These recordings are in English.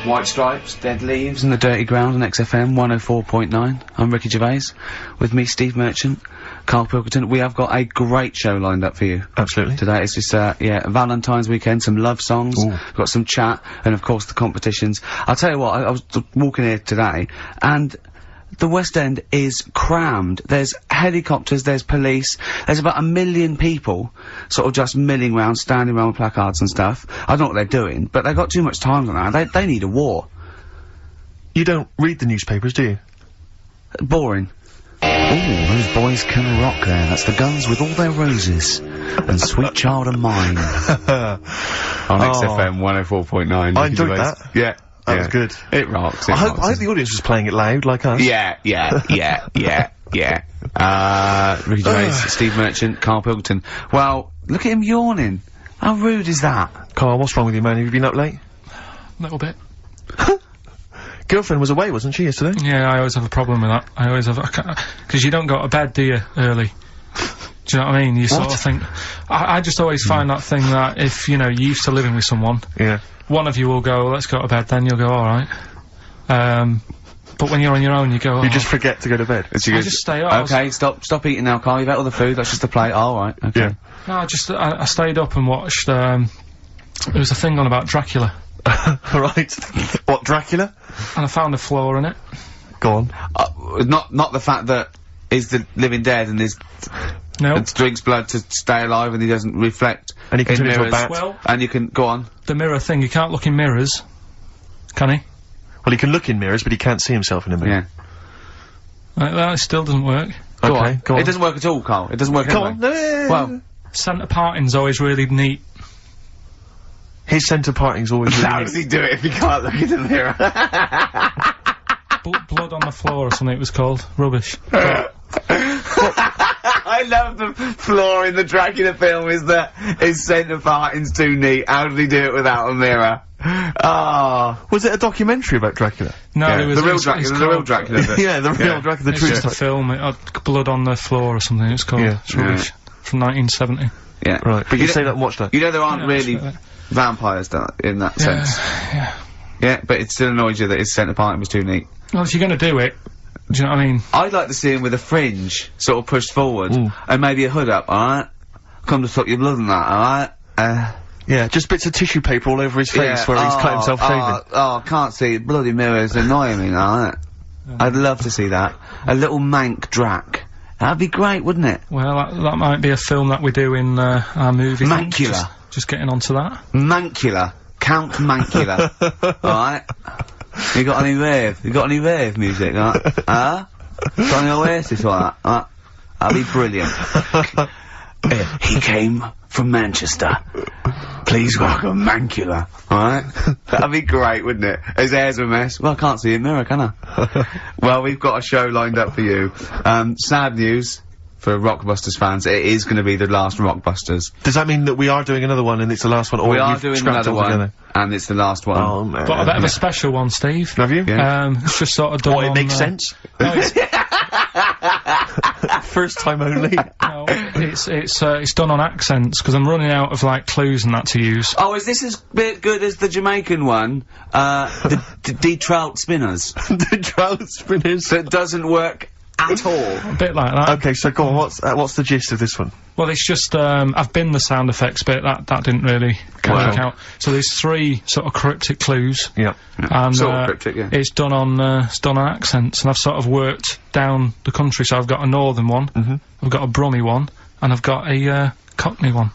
White Stripes, Dead Leaves and the Dirty Ground on XFM 104.9. I'm Ricky Gervais. With me, Steve Merchant, Karl Pilkington. We have got a great show lined up for you. Absolutely. Today it's just, Valentine's weekend, some love songs, got some chat, and of course the competitions. I'll tell you what, I was walking here today, and the West End is crammed. There's helicopters, there's police, there's about 1 million people sort of just milling round, standing around with placards and stuff. I don't know what they're doing, but they've got too much time on that. They need a war. You don't read the newspapers, do you? Boring. Ooh, those boys can rock there. That's the Guns with All Their Roses and Sweet Child of Mine. On XFM 104.9. I enjoyed that. Yeah. That was good. It rocks. I hope the audience was playing it loud, like us. Yeah. Ricky Gervais, Steve Merchant, Karl Pilkington. Well, look at him yawning. How rude is that? Karl, what's wrong with you, man? Have you been up late? A little bit. Girlfriend was away, wasn't she, yesterday? Yeah, I always have a problem with that. I always have, because you don't go to bed, do you, early? Do you know what I mean? You sort of think, I just always find that thing that if, you know, you're used to living with someone. Yeah. One of you will go, let's go to bed, then you'll go, alright. But when you're on your own, you go, You just forget to go to bed. I just stay up. Okay, stop eating now, Karl. You've ate all the food, that's just the plate. Alright, okay. Yeah. No, I stayed up and watched, there was a thing on about Dracula. Right. What, Dracula? And I found a flaw in it. Go on. Not the fact that he's the living dead and and drinks blood to stay alive and he doesn't reflect And he can in turn into a mirrors. bat. Well, And you can, go on. the mirror thing, you can't look in mirrors. Can he? Well, he can look in mirrors, but he can't see himself in a mirror. Yeah. That still doesn't work. Go on. It doesn't work at all, Karl. It doesn't work Come anyway. on. Well, Centre parting's always really neat. His centre parting's always really how does he do it if he can't look in the mirror? Blood on the floor or something it was called. Rubbish. I love the flaw in the Dracula film is that his centre parting's too neat. How did he do it without a mirror? Ah. Was it a documentary about Dracula? No, Yeah, it was the real Dracula. Yeah, the real Dracula, the It's true just a film. It had blood on the floor or something. It's called. Yeah. It's rubbish. From 1970. Yeah. Right, but you say that and watch that. You know there aren't Yeah, really that's right. vampires in that sense. Yeah. Yeah, but it still annoys you that his centre parting was too neat. Well, if you're going to do it, do you know what I mean? I'd like to see him with a fringe sort of pushed forward and maybe a hood up, alright? Come to suck your blood and that, alright? Yeah, just bits of tissue paper all over his face where he's cut himself shaving. I can't see it. Bloody mirrors annoying me, alright? I'd love to see that. A little mank Drac. That'd be great, wouldn't it? Well, that might be a film that we do in our movie. Mancula. Just getting onto that. Mancula. Count Mancula. Alright? You got any rave? You got any rave music, huh? Got any Oasis or that? That'd be brilliant. He came from Manchester. Please welcome Mancula. Alright? That'd be great, wouldn't it? His hair's a mess. Well, I can't see a mirror, can I? Well, we've got a show lined up for you. Sad news for Rockbusters fans. It is gonna be the last Rockbusters. Does that mean that we are doing another one and it's the last one, or We are we've doing scrapped another altogether? one, and it's the last one. Oh, man. But a bit of a special one, Steve. Have you? Yeah. It's just sort of done What, it on, makes sense? No, it's, First time only. no, it's done on accents, because I'm running out of, like, clues and that to use. Oh, is this as good as the Jamaican one? The D-Trout Spinners. The trout spinners. That doesn't work at all. A bit like that. Okay, so go on, what's the gist of this one? Well, it's just, I've been the sound effects bit, that didn't really work out. So there's 3 sort of cryptic clues. Yeah. And, Sort of cryptic, yeah. It's done on accents, and I've sort of worked down the country, so I've got a northern one, I've got a Brummie one, and I've got a, Cockney one.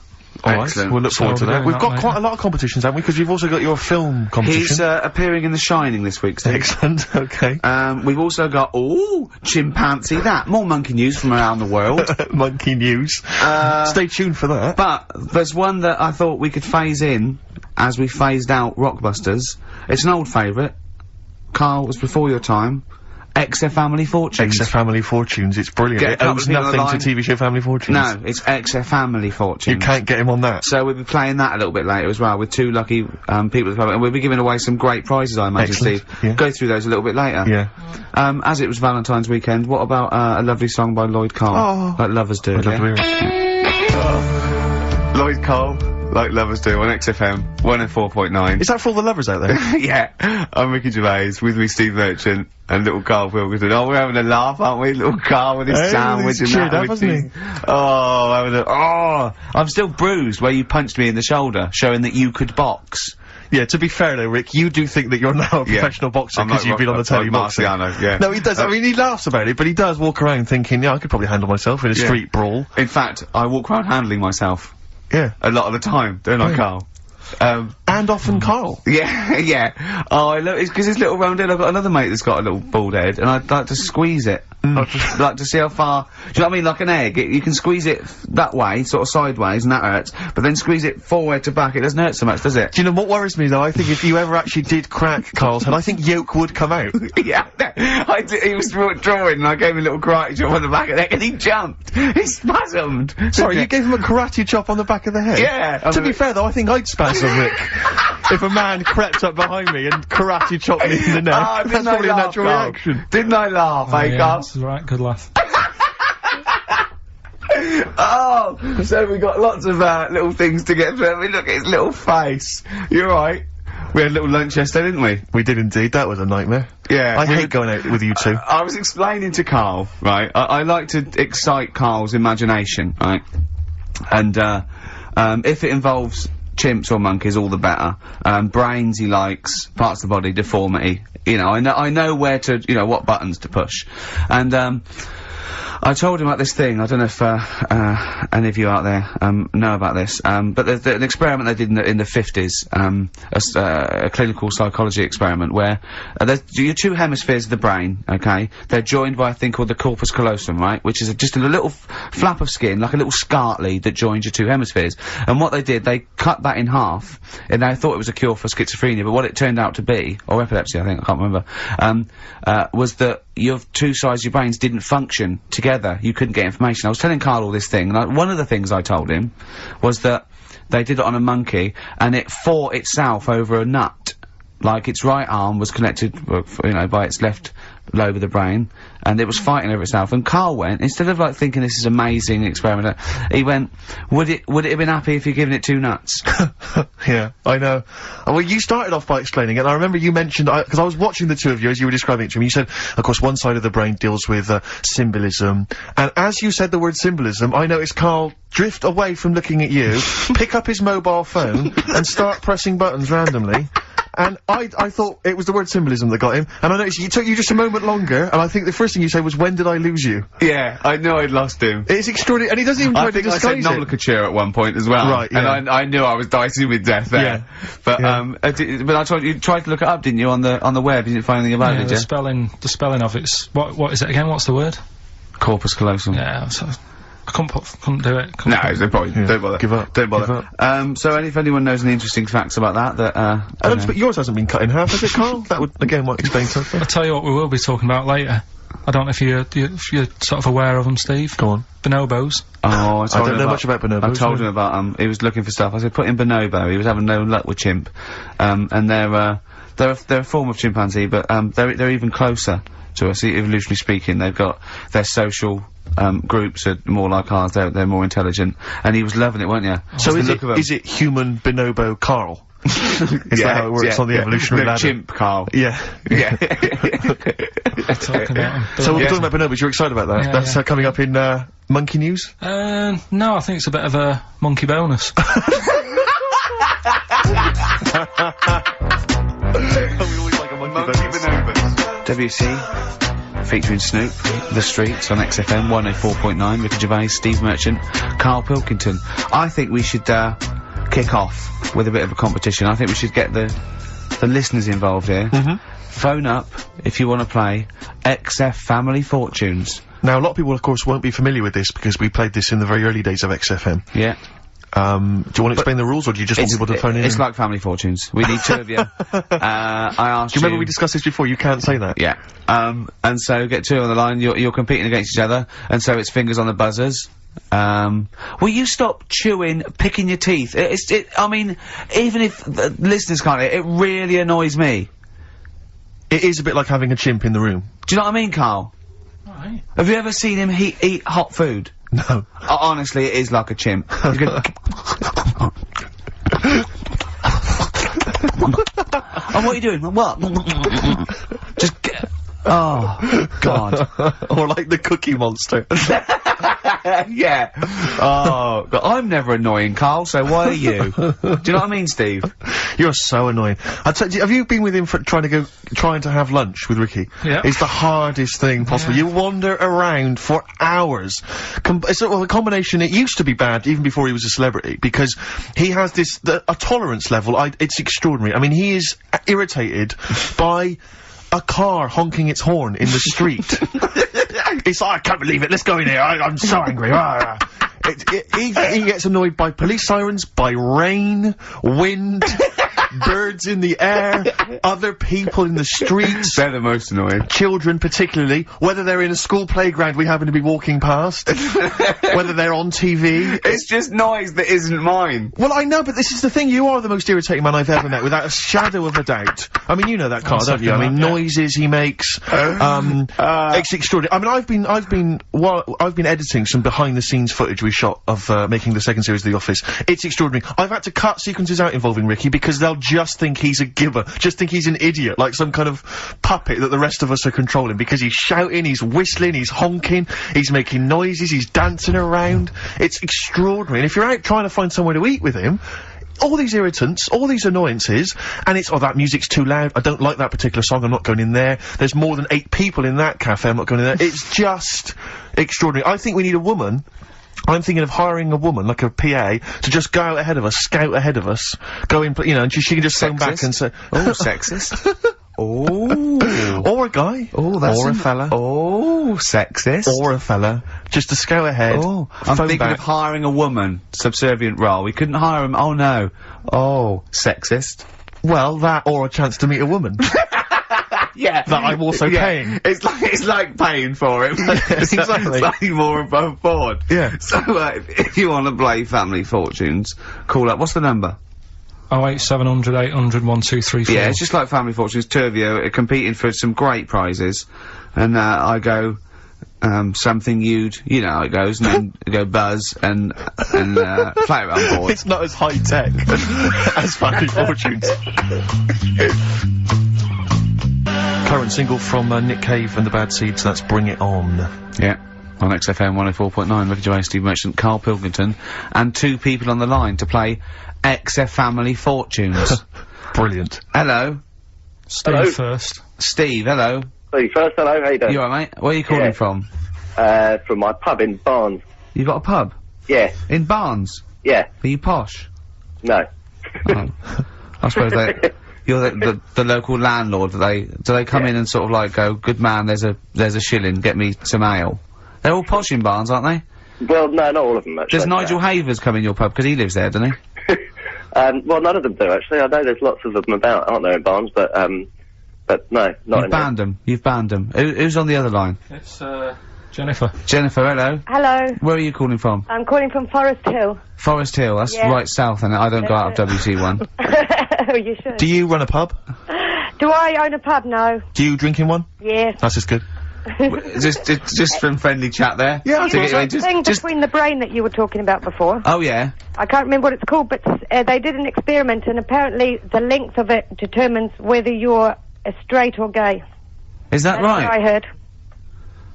Alright, Excellent. we'll look forward to that. We've got quite a lot of competitions, haven't we? Because you've also got your film competition. He's appearing in The Shining this week, Steve. Excellent, okay. We've also got, chimpanzee that. More monkey news from around the world. Monkey news. Stay tuned for that. But there's one that I thought we could phase in as we phased out Rockbusters. It's an old favourite. Karl, was before your time. XF Family Fortunes. XF Family Fortunes, it's brilliant. It owes nothing to TV show Family Fortunes. No, it's XF Family Fortunes. You can't get him on that. So we'll be playing that a little bit later as well, with 2 lucky, people at the public, and we'll be giving away some great prizes, I imagine, Excellent. Steve. Yeah. Go through those a little bit later. Yeah. As it was Valentine's weekend, what about, a lovely song by Lloyd Karl? Oh. Like lovers do, I'd love to hear it. Lloyd Karl, like lovers do on XFM 104.9. Is that for all the lovers out there? Yeah, I'm Ricky Gervais, with me Steve Merchant and little Karl Pilkington. Oh, we're having a laugh, aren't we? Little Karl with his sandwich and cheered that. up, hasn't he? I'm still bruised where you punched me in the shoulder, showing that you could box. Yeah, to be fair though, Rick, you do think that you're now a professional boxer because you've been on the telly boxing. Marciano, yeah. No, he does. I mean, he laughs about it, but he does walk around thinking, yeah, I could probably handle myself in a street brawl. In fact, I walk around handling myself. Yeah. A lot of the time, don't I, Karl? And often Karl. Yeah, yeah. Oh, I love it, because his little round head, I've got another mate that's got a little bald head, and I'd like to squeeze it. I'd just like to see how far, do you know what I mean, like an egg, you can squeeze it that way, sort of sideways, and that hurts, but then squeeze it forward to back, it doesn't hurt so much, does it? Do you know what worries me though? I think if you ever actually did crack Karl's head, I think yolk would come out. Yeah, he was drawing, and I gave him a little karate chop on the back of the head, and he jumped! He spasmed! Sorry, you gave him a karate chop on the back of the head? Yeah! To be fair though, I think I'd spasm, Rick. If a man crept up behind me and karate chopped me in the neck, that's probably a natural reaction. Didn't I laugh, yeah, Karl? that's right, good laugh. Oh, so we got lots of little things to get through. I mean, look at his little face. You're right. We had a little lunch yesterday, didn't we? We did indeed. That was a nightmare. Yeah. I hate going out with you two. I was explaining to Karl, right? I like to excite Karl's imagination, right? And if it involves chimps or monkeys, all the better. Brains he likes, parts of the body, deformity. You know, I know where to, you know, what buttons to push. And I told him about this thing. I don't know if any of you out there know about this, but there's an experiment they did in the 50s, a clinical psychology experiment where there's your two hemispheres of the brain, okay? They're joined by a thing called the corpus callosum, right? Which is just a little flap of skin, like a little scarlet lead that joins your two hemispheres. And what they did, they cut that in half, and they thought it was a cure for schizophrenia, but what it turned out to be, or epilepsy, I think, I can't remember, was that your two sides of your brains didn't function together. You couldn't get information. I was telling Karl all this thing, and one of the things I told him was that they did it on a monkey, and it fought itself over a nut. Like, its right arm was connected, you know, by its left lobe of the brain, and it was fighting over itself. And Karl went, instead of like thinking this is amazing experiment, he went, would it have been happy if you'd given it two nuts? Yeah, I know. Well, you started off by explaining it, and I remember you mentioned, because I was watching the two of you as you were describing it to me, you said, of course, one side of the brain deals with, symbolism, and as you said the word symbolism, I noticed Karl drift away from looking at you, pick up his mobile phone, and start pressing buttons randomly. And I thought it was the word symbolism that got him, and I noticed it took you just a moment longer, and I think the first thing you said was, when did I lose you? Yeah, I knew I'd lost him. It's extraordinary, and he doesn't even try to disguise it. I think I said nomenclature at one point as well. Right, yeah. And I knew I was dicing with death there. Yeah. But, but I told you, tried to look it up, didn't you, on the web? You didn't find anything about it, did you? The spelling of it's, what is it again? What's the word? Corpus callosum. Yeah, so I couldn't do it. No, it's no point. Yeah. Don't bother. Give up. Don't bother. Give up. So if anyone knows any interesting facts about that, but yours hasn't been cut in half, has it, Karl? That would, again, might explain something. I'll tell you what we will be talking about later. I don't know if you're sort of aware of them, Steve. Go on. Bonobos. Oh, I don't know much about bonobos. I told him about, he was looking for stuff. I said, put in bonobo. He was having no luck with chimp. And they're a form of chimpanzee, but, they're even closer to us, evolutionarily speaking. They've got their social, groups are more like ours, they're more intelligent. And he was loving it, weren't you? So is it human bonobo Karl? Is that how it works on the evolutionary ladder? Chimp Karl. Yeah. Yeah. Talking about him. So we're talking about bonobos, you're excited about that? Yeah, That's coming up in, monkey news? No, I think it's a bit of a monkey bonus. We always like a monkey bonus. WC, featuring Snoop, The Streets on XFM 104.9, Ricky Gervais, Steve Merchant, Karl Pilkington. I think we should, kick off with a bit of a competition. I think we should get the listeners involved here. Phone up if you want to play XF Family Fortunes. Now, a lot of people, of course, won't be familiar with this because we played this in the very early days of XFM. Yeah. Do you want to explain the rules, or do you just want people to phone in? It's like Family Fortunes. We need two of you. I asked you... Do you remember we discussed this before? You can't say that. Yeah. And so get two on the line, you're competing against each other, and so it's fingers on the buzzers. Will you stop chewing, picking your teeth? I mean, even if the listeners can't hear, it really annoys me. It is a bit like having a chimp in the room. Do you know what I mean, Karl? Right. Have you ever seen him eat hot food? No. Honestly, it is like a chimp. He's going what are you doing? What? Just get... Oh, God. Or like the Cookie Monster. Yeah. Oh, God. I'm never annoying, Carl, so why are you? Do you know what I mean, Steve? You're so annoying. Have you been with him for trying to have lunch with Ricky? Yeah. It's the hardest thing possible. You wander around for hours. It's a combination. It used to be bad even before he was a celebrity because he has a tolerance level. It's extraordinary. I mean, he is irritated by a car honking its horn in the street. It's like, I can't believe it, let's go in here, I'm so angry. He gets annoyed by police sirens, by rain, wind, birds in the air, other people in the streets. They're the most annoying. Children particularly, whether they're in a school playground we happen to be walking past, whether they're on TV. It's just noise that isn't mine. Well, I know, but this is the thing, you are the most irritating man I've ever met, without a shadow of a doubt. I mean, you know that, Karl, don't you? I mean, noises he makes, it's extraordinary. I mean, I've been editing some behind-the-scenes footage we shot of, making the second series of The Office. It's extraordinary. I've had to cut sequences out involving Ricky because they'll just think he's a gibber, just think he's an idiot, like some kind of puppet that the rest of us are controlling, because he's shouting, he's whistling, he's honking, he's making noises, he's dancing around. It's extraordinary. And if you're out trying to find somewhere to eat with him, all these irritants, all these annoyances, and it's, oh, that music's too loud, I don't like that particular song, I'm not going in there, there's more than 8 people in that cafe, I'm not going in there. It's just extraordinary. I think we need a woman. I'm thinking of hiring a woman, like a PA, to just go out ahead of us, scout ahead of us, go in, you know, and she can just phone back and say, oh, sexist. Oh. Or a guy. Oh, that's or a fella. Oh, sexist. Or a fella. Just to scout ahead. Oh, I'm thinking of hiring a woman, subservient role. We couldn't hire him. Oh no. Oh, sexist. Well, that or a chance to meet a woman. Yeah. That I'm also paying. It's like paying for it. Exactly. Slightly more above board. Yeah. So, if you want to play Family Fortunes, call up. What's the number? 08700 800 1234. Yeah, it's just like Family Fortunes. 2 of you are competing for some great prizes. And, I go, something you know how it goes, and then you go Buzz and play around board. It's not as high tech as Family Fortunes. Current single from Nick Cave and the Bad Seeds, that's Bring It On. Yeah. On XFM 104.9, Ricky Gervais, Steve Merchant, Karl Pilkington, and 2 people on the line to play XF Family Fortunes. Brilliant. Hello. Steve Hello. first. Steve, hello. Steve first, hello, how you doing? You alright, mate? Where are you calling from? From my pub in Barnes. You got a pub? Yeah. In Barnes? Yeah. Are you posh? No. Oh. I suppose you're the local landlord. Do they come in and sort of like go, good man, there's a shilling, get me some ale? They're all posh in Barnes, aren't they? Well, no, not all of them, actually. Does Nigel Havers come in your pub, because he lives there, doesn't he? Well, none of them do, actually. I know there's lots of them about, aren't there, in Barnes, but no, not You've in banned them. You've banned them. Who's on the other line? It's, Jennifer. Jennifer, hello. Hello. Where are you calling from? I'm calling from Forest Hill. Forest Hill, that's Yeah. right south, and I don't go out of WC1. Oh, you should. Do you run a pub? Do I own a pub? No. Do you drink in one? Yes. That's just good. just from friendly chat there. Yeah, You know that thing between the brain that you were talking about before? Oh yeah. I can't remember what it's called, but they did an experiment, and apparently the length of it determines whether you're straight or gay. Is that That's right? what I heard.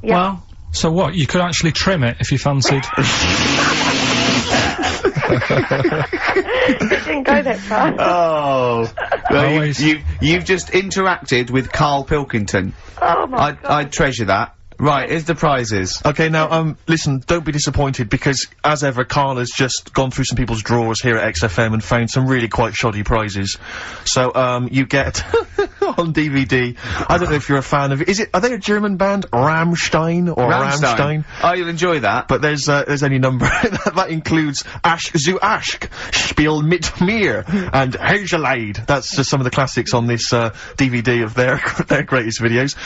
Yeah. Well, so what? You could actually trim it if you fancied. It didn't go that far. Oh. Well, Always. you've just interacted with Karl Pilkington. Oh my God. I treasure that. Right, here's the prizes. Okay, now, listen, don't be disappointed, because, as ever, Karl has just gone through some people's drawers here at XFM and found some really quite shoddy prizes. So, you get, on DVD, I don't know if you're a fan of, are they a German band? Rammstein? Or Rammstein? Oh, you'll enjoy that. But there's any number, that includes Asch zu Asch, Spiel mit mir, and Hegelade. That's just some of the classics on this, DVD of their greatest videos.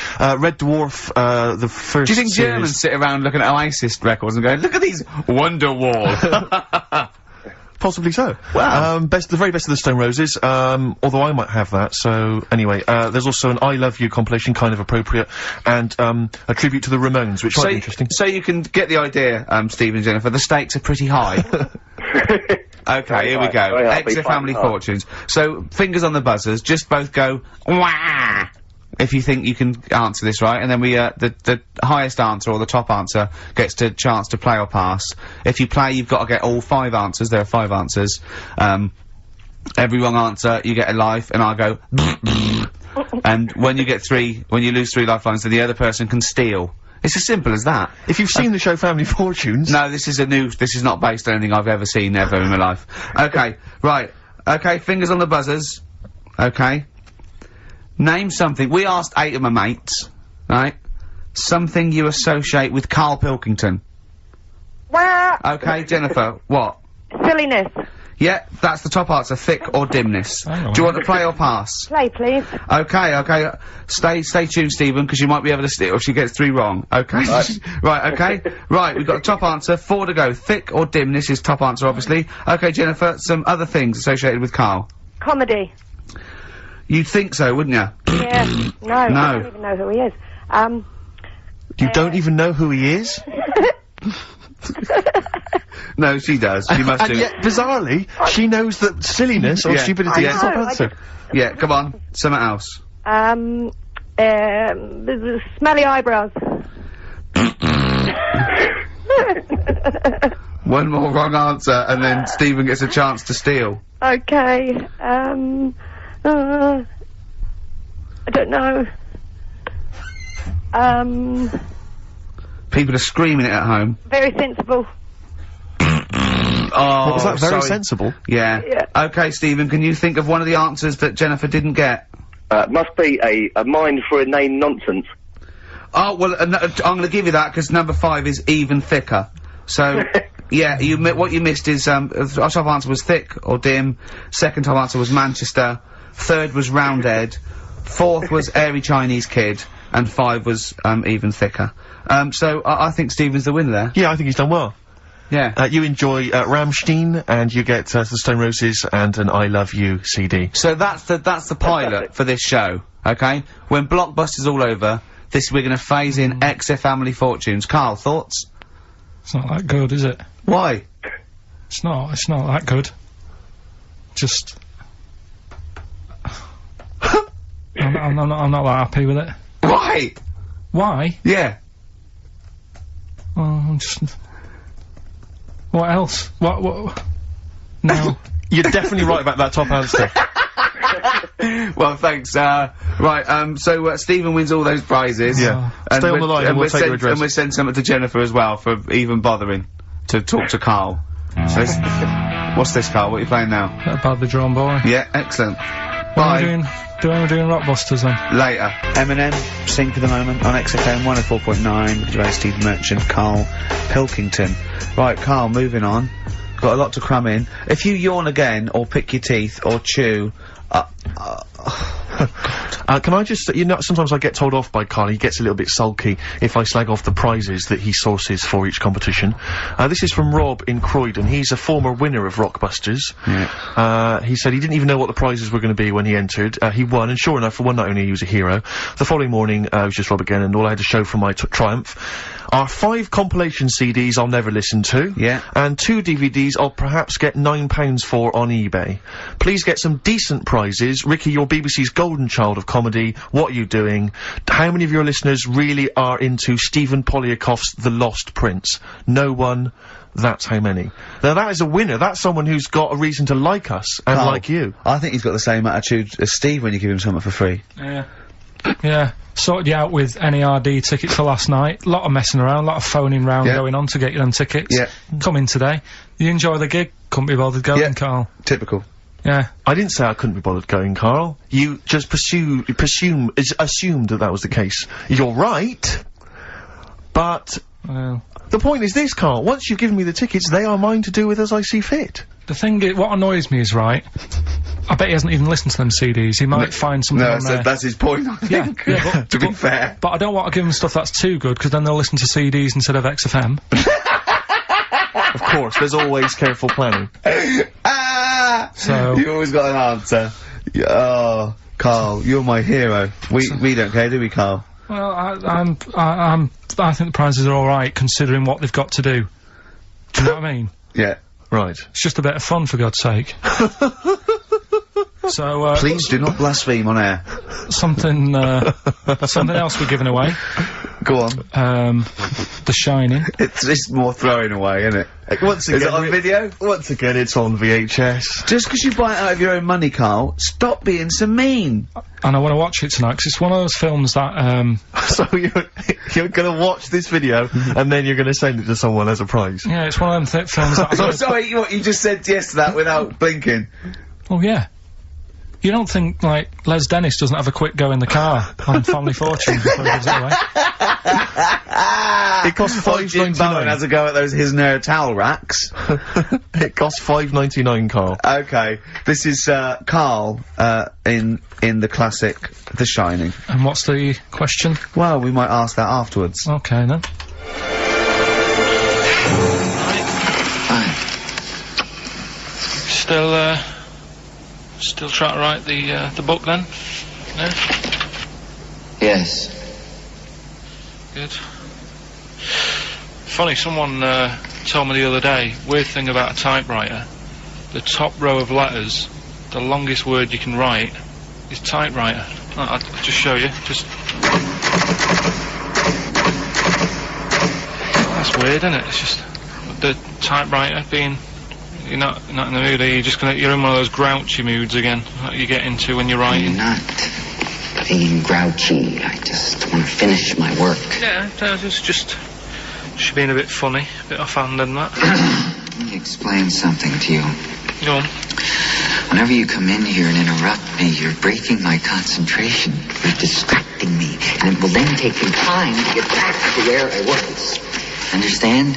Red Dwarf, the first Do you think series. Germans sit around looking at Oasis records and going, look at these Wonderwall? Possibly so. Wow. The very best of the Stone Roses, although I might have that, so anyway, there's also an I Love You compilation, kind of appropriate, and, a tribute to the Ramones, which might be interesting. So you can get the idea, Steve and Jennifer, the stakes are pretty high. Okay, here we Right, go. very happy, Extra family fighting hard. fortunes. So, fingers on the buzzers, just both go, wah! If you think you can answer this right, and then we, the highest answer, or the top answer, gets the chance to play or pass. If you play, you've got to get all 5 answers. There are 5 answers. Every wrong answer, you get a life, and I'll go, and when you lose 3 lifelines, then the other person can steal. It's as simple as that. If you've seen the show Family Fortunes... No, this is not based on anything I've ever seen ever in my life. Okay, right. Okay, fingers on the buzzers. Okay. Name something. We asked 8 of my mates, right? Something you associate with Karl Pilkington. Wah! Okay, Jennifer, what? Silliness. Yeah, that's the top answer, thick or dimness. Hang on. Do you want to play or pass? Play, please. Okay. Stay tuned, Stephen, because you might be able to steal if she gets 3 wrong. Okay? Right, okay. Right, we've got the top answer, 4 to go. Thick or dimness is top answer, obviously. Okay, Jennifer, some other things associated with Karl. Comedy. You'd think so, wouldn't you? Yeah. No, I don't even know who he is. You don't even know who he is? No, she does. She must do. And yet, bizarrely, she knows that silliness or Yeah. stupidity is I top know, I answer. Yeah, come on. Something else. The smelly eyebrows. One more wrong answer, and then Stephen gets a chance to steal. Okay. I don't know. People are screaming it at home. Very sensible. Oh, What was that? Very sorry. sensible. Yeah. Yeah. Okay, Stephen, can you think of one of the answers that Jennifer didn't get? Must be a mind for inane nonsense. Oh, well, I'm gonna give you that, because number 5 is even thicker. So, yeah, what you missed is, our top answer was thick or dim, second top answer was Manchester, third was Roundhead, 4th was airy Chinese kid, and 5 was, even thicker. So, I think Stephen's the winner there. Yeah, I think he's done well. Yeah. You enjoy Rammstein, and you get the Stone Roses and an I Love You CD. So that's the pilot for this show, okay? When Blockbuster's all over, we're gonna phase in extra family fortunes. Karl, thoughts? It's not that good, is it? Why? It's not that good. Just... I'm not that happy with it. Why? Why? Yeah. Well, I'm just... What else? What? No. You're definitely right about that top answer. Well, thanks. Right, so Stephen wins all those prizes. Yeah. And Stay on the line and we'll take your address. And we'll send something to Jennifer as well for even bothering to talk to Karl. So what's this, Karl? What are you playing now? That badly drawn boy. Yeah, excellent. When Bye. we're doing Rockbusters then? Later. Eminem, Sing for the Moment on XFM 104.9, Gervais, Steve Merchant, Karl Pilkington. Right, Karl, moving on. Got a lot to cram in. If you yawn again, or pick your teeth, or chew, Can I just, sometimes I get told off by Karl, he gets a little bit sulky if I slag off the prizes that he sources for each competition. This is from Rob in Croydon. He's a former winner of Rockbusters. Yeah. He said he didn't even know what the prizes were going to be when he entered. He won, and sure enough, for one night only, he was a hero. The following morning, it was just Rob again, and all I had to show from my triumph are 5 compilation CDs I'll never listen to. Yeah. And 2 DVDs I'll perhaps get £9 for on eBay. Please get some decent prizes. Ricky, you're BBC's golden child of comedy. What are you doing? How many of your listeners really are into Stephen Polyakoff's The Lost Prince? No one. That's how many. Now that is a winner. That's someone who's got a reason to like us and Karl, like you. I think he's got the same attitude as Steve when you give him something for free. Yeah. Yeah. Sorted you out with NERD tickets for last night. Lot of messing around, lot of phoning round Yeah. going on to get you them tickets. Yeah. Come in today. You enjoy the gig? Couldn't be bothered going, Yeah. Karl. Typical. Yeah. I didn't say I couldn't be bothered going, Karl. You just assumed that was the case. You're right, but Well, the point is this, Karl. Once you've given me the tickets, they are mine to do with as I see fit. the thing is, what annoys me is, right, I bet he hasn't even listened to them CDs. He might find something No, on there. that's his point, I Yeah, think. yeah, but- to be fair. But I don't want to give them stuff that's too good, because then they'll listen to CDs instead of XFM. Of course, there's always careful planning. Ah! So- You always got an answer. Oh, Karl, you're my hero. We don't care, do we, Karl? Well, I think the prizes are alright, considering what they've got to do. Do you know what I mean? Yeah. Right. It's just a bit of fun, for God's sake. So, Please do not blaspheme on air. something else we're giving away. Go on. The Shining. It's more throwing away, isn't it? Once again, Is it on video? Once again, it's on VHS. Just because you buy it out of your own money, Carl, stop being so mean. And I want to watch it tonight, 'cause it's one of those films that, So you're gonna watch this video, and then you're gonna send it to someone as a prize? yeah, it's one of them films that... I'm sorry, what, you just said yes to that without blinking? Oh, yeah. You don't think, like, Les Dennis doesn't have a quick go in the car on Family Fortune before he gives it away? It costs Jim Bowen has $5.99. a go at those his and her towel racks. It costs $5.99, Carl. Okay, this is Karl in the classic The Shining. And what's the question? Well, we might ask that afterwards. Okay, then. Still trying to write the book, then? Yeah? Yes. Good. Funny, someone told me the other day, weird thing about a typewriter, the top row of letters, the longest word you can write is typewriter. I'll just show you, that's weird, isn't it? It's just, the typewriter being, you're not in the mood, are you? You're in one of those grouchy moods again, that you get into when you're writing. I'm not being grouchy. I just want to finish my work. Yeah, it's just being a bit funny, a bit offhand and that. Let me explain something to you. Go on. Whenever you come in here and interrupt me, you're breaking my concentration. You're distracting me. And it will then take me time to get back to where I was. Understand?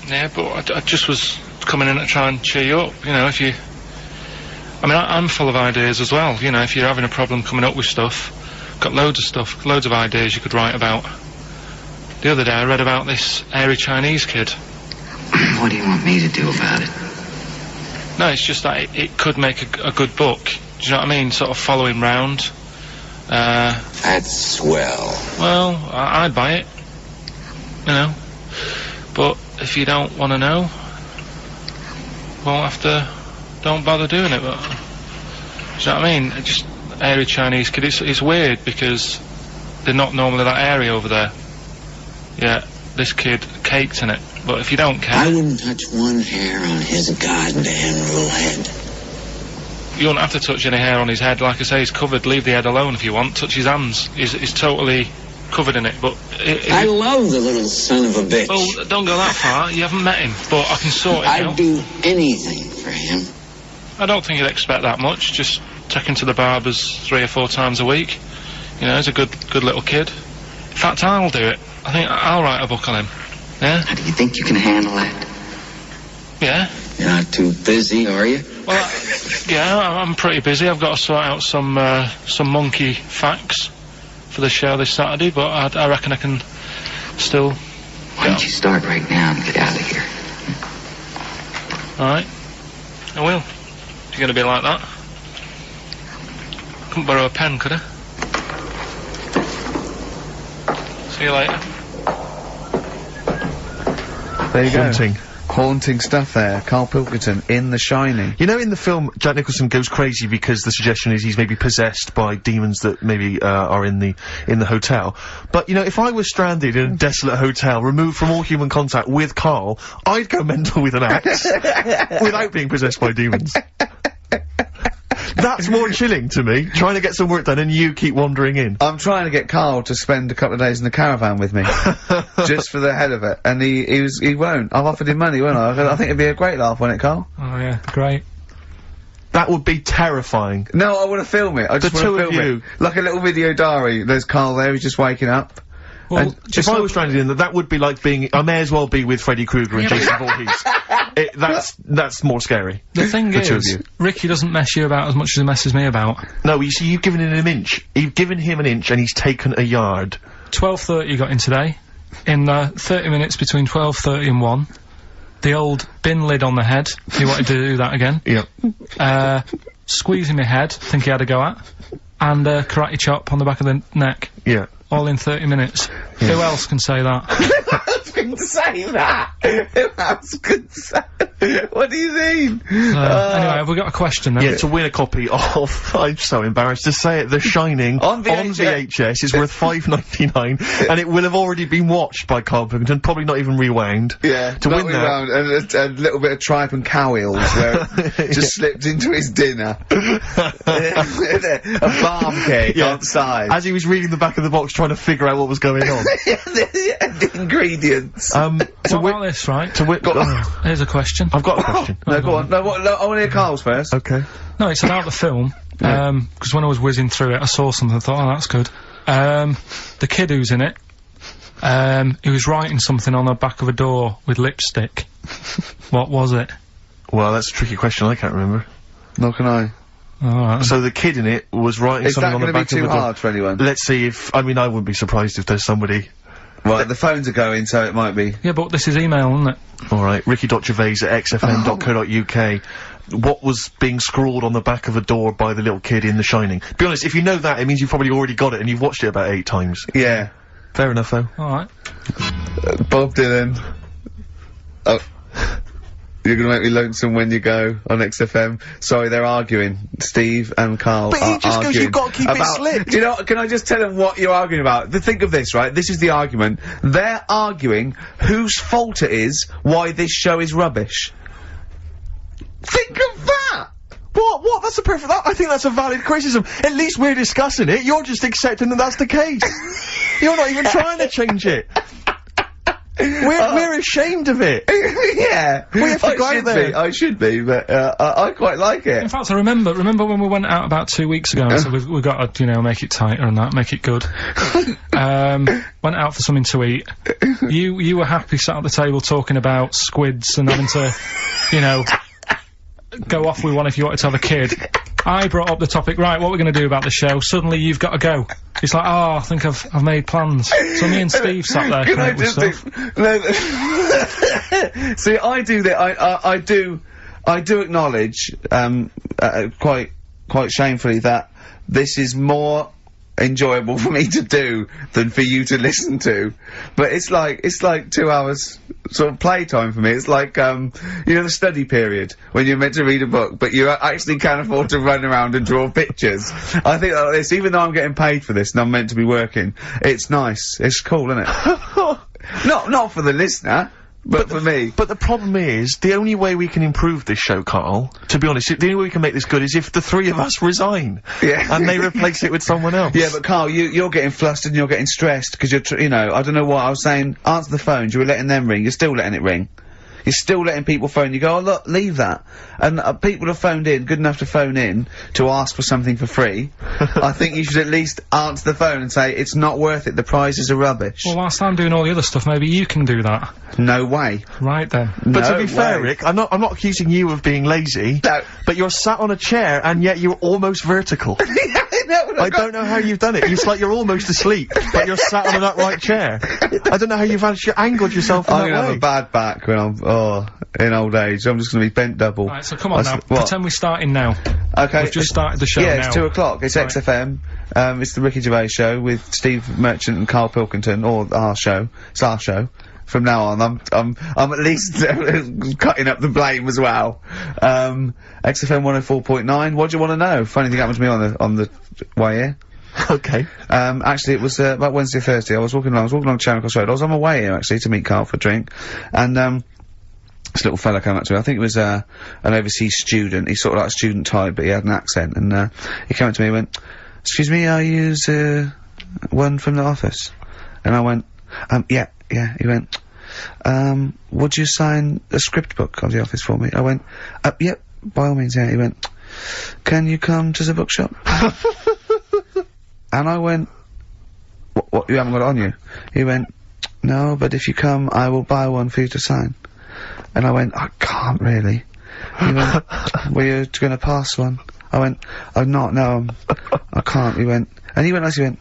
Yeah, but I just was coming in to try and cheer you up, you know, if you... I mean, I'm full of ideas as well, you know, if you're having a problem coming up with stuff, got loads of stuff, loads of ideas you could write about. The other day I read about this airy Chinese kid. What do you want me to do about it? No, it's just that it could make a good book. Do you know what I mean? Sort of follow him round. That's swell. Well, I'd buy it. You know. But if you don't want to know, don't bother doing it. But, do you know what I mean? Just airy Chinese kid. It's weird because they're not normally that airy over there. Yeah, this kid caked in it. But if you don't care... I wouldn't touch one hair on his goddamn little head. You won't have to touch any hair on his head. Like I say, he's covered. Leave the head alone if you want. Touch his hands. He's totally covered in it. But I love the little son of a bitch. Well, don't go that far. You haven't met him. But I can sort it out. I'd do anything for him. I don't think you'd expect that much. Just take him to the barbers 3 or 4 times a week. You know, he's a good little kid. In fact, I'll do it. I think I'll write a book on him. Yeah? How do you think you can handle that? Yeah. You're not too busy, are you? Well, yeah, I'm pretty busy. I've got to sort out some monkey facts for the show this Saturday, but I reckon I can still... Why don't you start right now and get out of here? Alright. I will. If you're going to be like that. Couldn't borrow a pen, could I? See you later. There you Haunting. go. Haunting stuff there. Karl Pilkington in The Shining. You know, in the film, Jack Nicholson goes crazy because the suggestion is he's maybe possessed by demons that maybe are in the hotel. But you know, if I was stranded in a desolate hotel, removed from all human contact with Karl, I'd go mental with an axe without being possessed by demons. That's more chilling to me, trying to get some work done and you keep wandering in. I'm trying to get Karl to spend a couple of days in the caravan with me. Just for the head of it. And he won't. I've offered him money, won't I? I think it'd be a great laugh, wouldn't it, Karl? Oh, yeah. Great. That would be terrifying. No, I want to film it. I just want to film it. Like a little video diary. There's Karl there, he's just waking up. Well, And If I was stranded in that would be like being, I may as well be with Freddy Krueger and Jason Voorhees. That's more scary. the thing The two of is, you. Ricky doesn't mess you about as much as he messes me about. No, you see, you've given him an inch. You've given him an inch and he's taken a yard. 12:30 you got in today. In 30 minutes between 12:30 and 1. The old bin lid on the head. He wanted to do that again. Yep. Squeezing my head, think he had a go at. And karate chop on the back of the neck. Yeah. All in 30 minutes. Who else can say that? couldn't say that. Who else could say? What do you mean? Anyway, have we got a question then? Yeah, to win a copy of, I'm so embarrassed to say it, The Shining On VHS is worth $5.99, and it will have already been watched by Karl Pilkington, probably not even rewound. Yeah, to win that. And a little bit of tripe and cow eels where it just slipped into his dinner. A barm cake outside. As he was reading the back of the box trying to figure out what was going on. The ingredients. What about this, right? Here's a question. I've got a question. No, go on. No, I want to hear Karl's first. Okay. No, it's about the film. Because when I was whizzing through it, I saw something, I thought, oh, that's good. The kid who's in it, he was writing something on the back of a door with lipstick. What was it? Well, that's a tricky question, I can't remember. Nor can I. Alright. So the kid in it was writing something on the back of the door. Is that going to be too hard for anyone? Let's see if, I mean, I wouldn't be surprised if there's somebody. Right, the phones are going, so it might be. Yeah, but this is email, isn't it? Alright, ricky.gervais@xfm.co.uk. What was being scrawled on the back of a door by the little kid in The Shining? Be honest, if you know that, it means you've probably already got it and you've watched it about 8 times. Yeah. Fair enough, though. Alright. Bob Dylan. Oh. You're gonna make me lonesome when you go on XFM. Sorry, they're arguing. Steve and Karl But he just goes, you've got to keep it slick. Do you know, can I just tell them what you're arguing about? Think of this, right? This is the argument. They're arguing whose fault it is why this show is rubbish. Think of that! What? That's a perfect. I think that's a valid criticism. At least we're discussing it. You're just accepting that that's the case. You're not even trying to change it. We're ashamed of it. Yeah. We have to go out there. I should be, but, I quite like it. In fact, I remember when we went out about 2 weeks ago, so we've got to, you know, make it tighter and that, make it good. Went out for something to eat. You were happy sat at the table talking about squids and having to, you know, go off with one if you wanted to have a kid. I brought up the topic, right, what we're going to do about the show. Suddenly you've got to go. It's like, oh, I think I've made plans. So me and Steve sat there coming up with stuff. See, I do that, I do acknowledge, quite shamefully that this is more enjoyable for me to do than for you to listen to. But it's like 2 hours sort of playtime for me. It's like, you know, the study period when you're meant to read a book, but you actually can't afford to run around and draw pictures. I think like this, even though I'm getting paid for this and I'm meant to be working, it's nice. It's cool, isn't it? Not for the listener. But for me. But the problem is, the only way we can improve this show, Karl, to be honest, the only way we can make this good is if the 3 of us resign. Yeah. And they replace it with someone else. Yeah, but Karl, you're getting flustered and you're getting stressed, because you know, I don't know what, I was saying, answer the phones, you were letting them ring, you're still letting it ring. You're still letting people phone. You go, oh look, leave that. And people have phoned in, good enough to phone in, to ask for something for free. I think you should at least answer the phone and say, it's not worth it, the prizes are rubbish. Well, whilst I'm doing all the other stuff, maybe you can do that. No way. Right then. But to be fair, Rick, I'm not accusing you of being lazy. No. But you're sat on a chair, and yet you're almost vertical. I don't know how you've done it. It's like you're almost asleep, but you're sat on an upright chair. I don't know how you've angled yourself in that way. I'm gonna have a bad back when I'm, in old age. I'm just gonna be bent double. Right, so come on now. Pretend we're starting now. Okay. We've just started the show now. Yeah, it's 2 o'clock. It's right. XFM. It's the Ricky Gervais show with Steve Merchant and Karl Pilkington, or our show. It's our show. From now on, I'm at least cutting up the blame as well. XFM 104.9. What do you want to know? Funny thing happened to me on the way here. Okay. Actually, it was about Wednesday or Thursday. I was walking along Charing Cross Road. I was on my way here actually to meet Karl for a drink, and this little fella came up to me. I think it was an overseas student. He's sort of like a student type, but he had an accent, and he came up to me and went, "Excuse me, are you one from the office?" And I went, yeah. He went, would you sign a script book of the office for me? I went, yep, by all means, yeah. He went, can you come to the bookshop? And I went, what, you haven't got it on you? He went, no, but if you come, I will buy one for you to sign. And I went, I can't really. He went, were you gonna pass one? I went, I'm not, no, I can't. He went, and he went,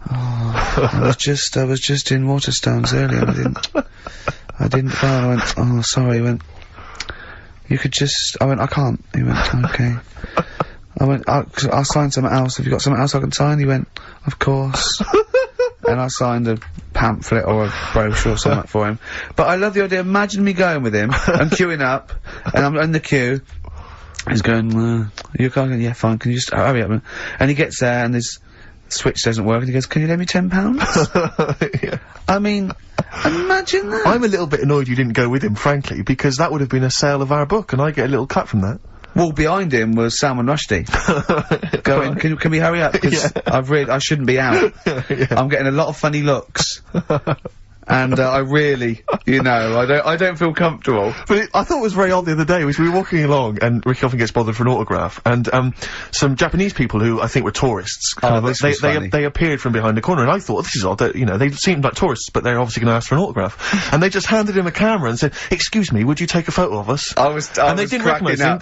oh, I was just in Waterstones earlier, and I didn't buy. I went, oh, sorry. He went, you could just, I went, I can't. He went, okay. I went, I'll sign something else. Have you got something else I can sign? He went, of course. and I signed a pamphlet or a brochure or something for him. But I love the idea. Imagine me going with him and queuing up, and I'm in the queue. He's going, you can't, yeah, fine, can you just hurry up? And he gets there, and his switch doesn't work, and he goes, can you lend me £10? Yeah. I mean, imagine that. I'm a little bit annoyed you didn't go with him, frankly, because that would have been a sale of our book, and I get a little cut from that. Well, behind him was Salman Rushdie. Going, can we hurry up? Because I shouldn't be out. Yeah. I'm getting a lot of funny looks. And, I really, you know, I don't feel comfortable. But I thought it was very odd the other day, was we were walking along, and Ricky often gets bothered for an autograph, and, some Japanese people who I think were tourists, they appeared from behind the corner, and I thought, this is odd, that, you know, they seemed like tourists, but they're obviously gonna ask for an autograph. And they just handed him a camera and said, excuse me, would you take a photo of us? And they didn't recognise him,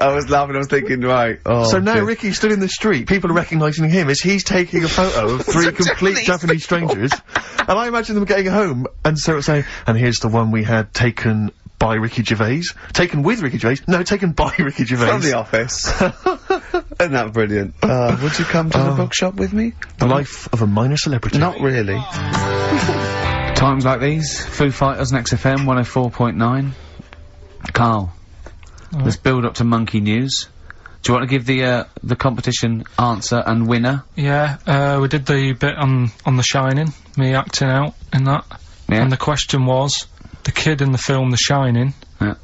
I was laughing, I was thinking, right, So now Ricky stood in the street, people are recognising him as he's taking a photo of three complete Japanese strangers, and I imagine them getting home and sort of saying, and here's the one we had taken by Ricky Gervais. Taken with Ricky Gervais? No, taken by Ricky Gervais. From The Office. Isn't that brilliant? Would you come to the bookshop with me? The life of a minor celebrity. Not really. Times like these, Foo Fighters, Next FM, 104.9. Karl, let's build up to Monkey News. Do you want to give the competition answer and winner? Yeah, we did the bit on The Shining, me acting out in that. Yeah. And the question was, the kid in the film The Shining,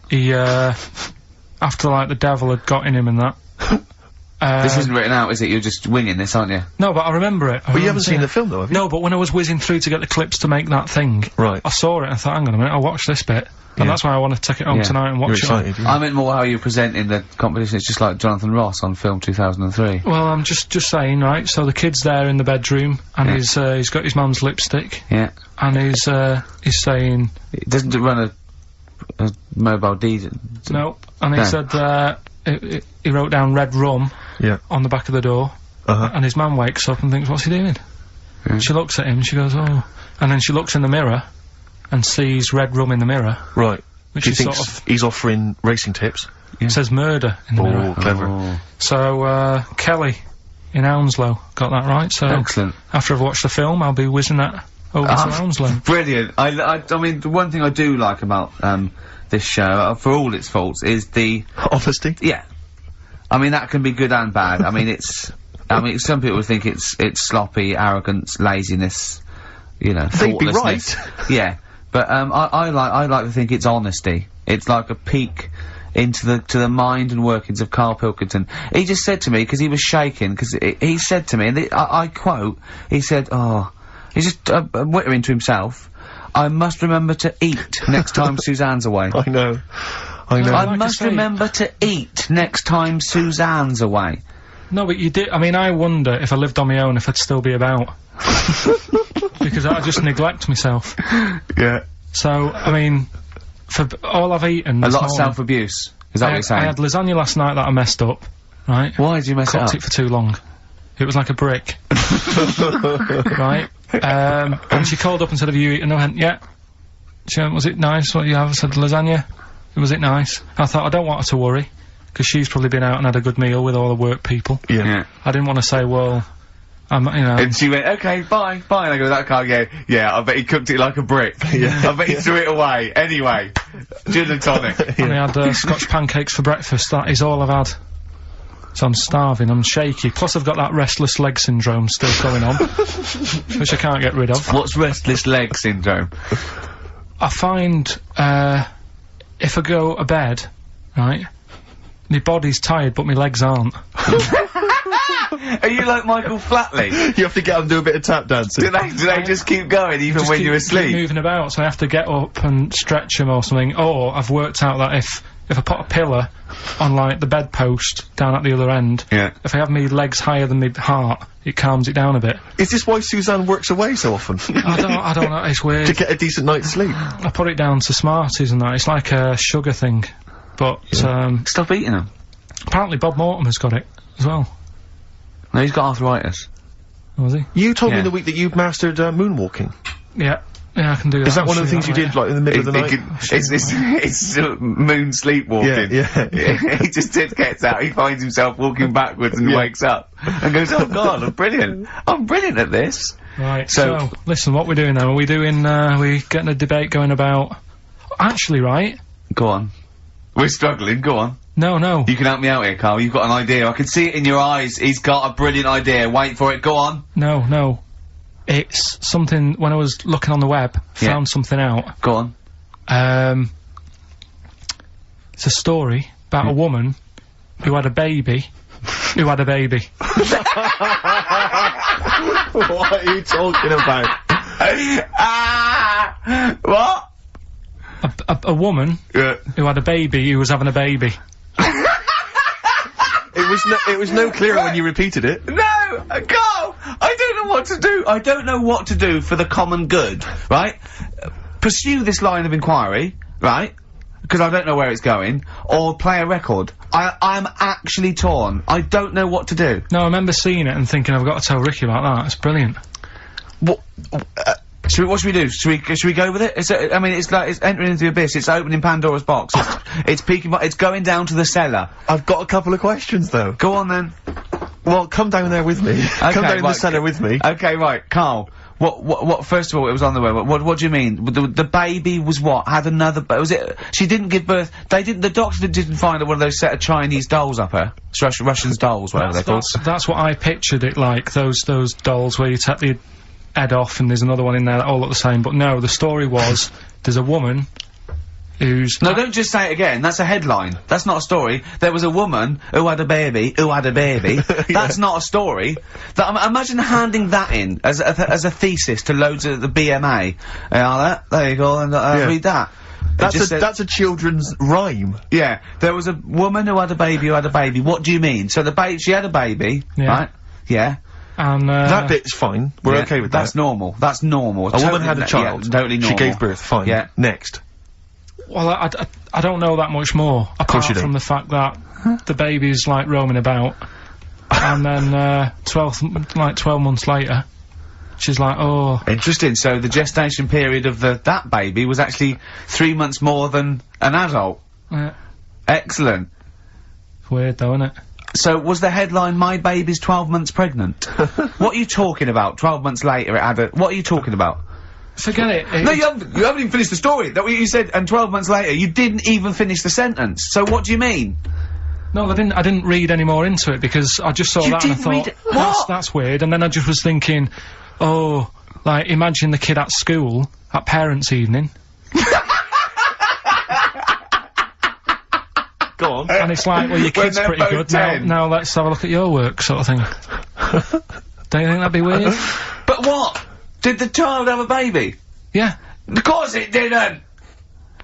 he, after, like, the devil had got in him and that. This isn't written out, is it? You're just winging this, aren't you? No, but I remember it. But you haven't seen the film, though, have you? No, but when I was whizzing through to get the clips to make that thing, right, I saw it and I thought, hang on a minute, I'll watch this bit. And that's why I want to take it home tonight and watch it. I meant more how you present in the competition. It's just like Jonathan Ross on film 2003. Well, I'm just saying, right, so the kid's there in the bedroom, and he's got his mum's lipstick. Yeah. And he's saying... It doesn't run a mobile deed. No. And he said, he wrote down red rum on the back of the door. And his mum wakes up and thinks, what's he doing? She looks at him, she goes, oh. And then she looks in the mirror and sees red rum in the mirror. Right. Which is thinks sort of... he's offering racing tips. It says murder in the mirror. Oh, clever. So, Kelly in Hounslow got that right, so... Excellent. After I've watched the film, I'll be whizzing that over to Hounslow. Brilliant. I mean, the one thing I do like about, this show, for all its faults, is the... Honesty? Yeah. I mean, that can be good and bad. I mean, some people think it's sloppy, arrogance, laziness, you know, thoughtlessness. They'd be right. Yeah. But, I like to think it's honesty. It's like a peek into the mind and workings of Karl Pilkington. He just said to me, because he was shaking, because he said to me, and I quote, he said, he's just, whittering to himself, I must remember to eat next time Suzanne's away. I know. I must remember to eat next time Suzanne's away. No, but you did, I mean, I wonder if I lived on my own if I'd still be about. Because I just neglect myself. Yeah. So, I mean, for all I've eaten A lot of self-abuse. Is that what you're saying? I had lasagna last night that I messed up, right? Why did you mess it up? Cooked it for too long. It was like a brick. Right? And she called up and said, have you eaten? I went, yeah. She went, was it nice what you have? I said, lasagna. Was it nice? I thought, I don't want her to worry, because she's probably been out and had a good meal with all the work people. Yeah. I didn't want to say, well, you know. And she went, okay, bye. And I go, that can't go, yeah, I bet he cooked it like a brick. I bet he threw it away. Anyway, gin and tonic. And I had Scotch pancakes for breakfast. That is all I've had. So I'm starving, I'm shaky. Plus I've got that restless leg syndrome still going on, which I can't get rid of. What's restless leg syndrome? I find, if I go to bed, right, my body's tired but my legs aren't. Are you like Michael Flatley? You have to get up and do a bit of tap dancing. Do they just keep going even when you're asleep? Keep moving about, so I have to get up and stretch them or something. Or I've worked out that if I put a pillar on, like, the bedpost down at the other end, if I have my legs higher than my heart, it calms it down a bit. Is this why Suzanne works away so often? I don't know, it's weird. To get a decent night's sleep? I put it down to Smarties and that, it's like a sugar thing. But, stop eating them. Apparently Bob Mortimer's got it, as well. No, he's got arthritis. Was he? You told me in the week that you've mastered, moonwalking. Yeah. Yeah, I can do that. Is that one of the things you did, like, in the middle of the night? It's moon sleepwalking. Yeah. He just gets out, he finds himself walking backwards and wakes up. And goes, oh god, I'm brilliant at this. Right, so, listen, what we're doing now, we getting a debate going about... Actually, right? Go on. We're struggling, go on. No. You can help me out here, Carl, you've got an idea. I can see it in your eyes. He's got a brilliant idea. Wait for it, go on. No. It's something, when I was looking on the web, found something out. Go on. It's a story about a woman who had a baby. What are you talking about? What? A woman who had a baby who was having a baby. It was no clearer when you repeated it. No! Carl! I don't know what to do. I don't know what to do for the common good, right? Pursue this line of inquiry, right? Because I don't know where it's going, or play a record. I'm actually torn. I don't know what to do. No, I remember seeing it and thinking, I've got to tell Ricky about that. It's brilliant. What should we do? Should we go with it? It's entering into the abyss. It's opening Pandora's box. It's peeking. It's going down to the cellar. I've got a couple of questions though. Go on then. Well, come down there with me. Okay, come down in the cellar with me. Okay, right, Carl. What, first of all, it was on the way. What do you mean? The baby was what? Had another, was it, she didn't give birth, the doctor didn't find one of those set of Chinese dolls up her? Russian dolls, whatever they're called. That's what I pictured it like, those dolls where you take the head off and there's another one in there that all look the same, but no, the story was, there's a woman who's... No, don't just say it again, that's a headline. That's not a story. There was a woman who had a baby, That's not a story. Imagine handing that in as a thesis to loads of the BMA. There you go, and read that. That's a children's rhyme. Yeah, there was a woman who had a baby What do you mean? So she had a baby, right? Yeah. And, that bit's fine. We're okay with that. That's normal. That's normal. A woman had a child. Yeah, totally normal. She gave birth. Fine. Yeah. Next. Well, I don't know that much more, apart from the fact that the baby's, like, roaming about, and then, 12 months later, she's like, oh... Interesting, so the gestation period of that baby was actually 3 months more than an adult. Yeah. Excellent. Weird though, isn't it? So, was the headline, my baby's 12 months pregnant? What are you talking about? 12 months later it had what are you talking about? Forget it. No, you haven't even finished the story. That what you said, and 12 months later, you didn't even finish the sentence. So what do you mean? No, I didn't read any more into it, because I just saw that and I thought, that's weird, and then I just was thinking, oh, like, imagine the kid at school, at parents' evening. Go on. And it's like, well, your kid's pretty good, now let's have a look at your work, sort of thing. Don't you think that'd be weird? But what? Did the child have a baby? Yeah. Of course it didn't!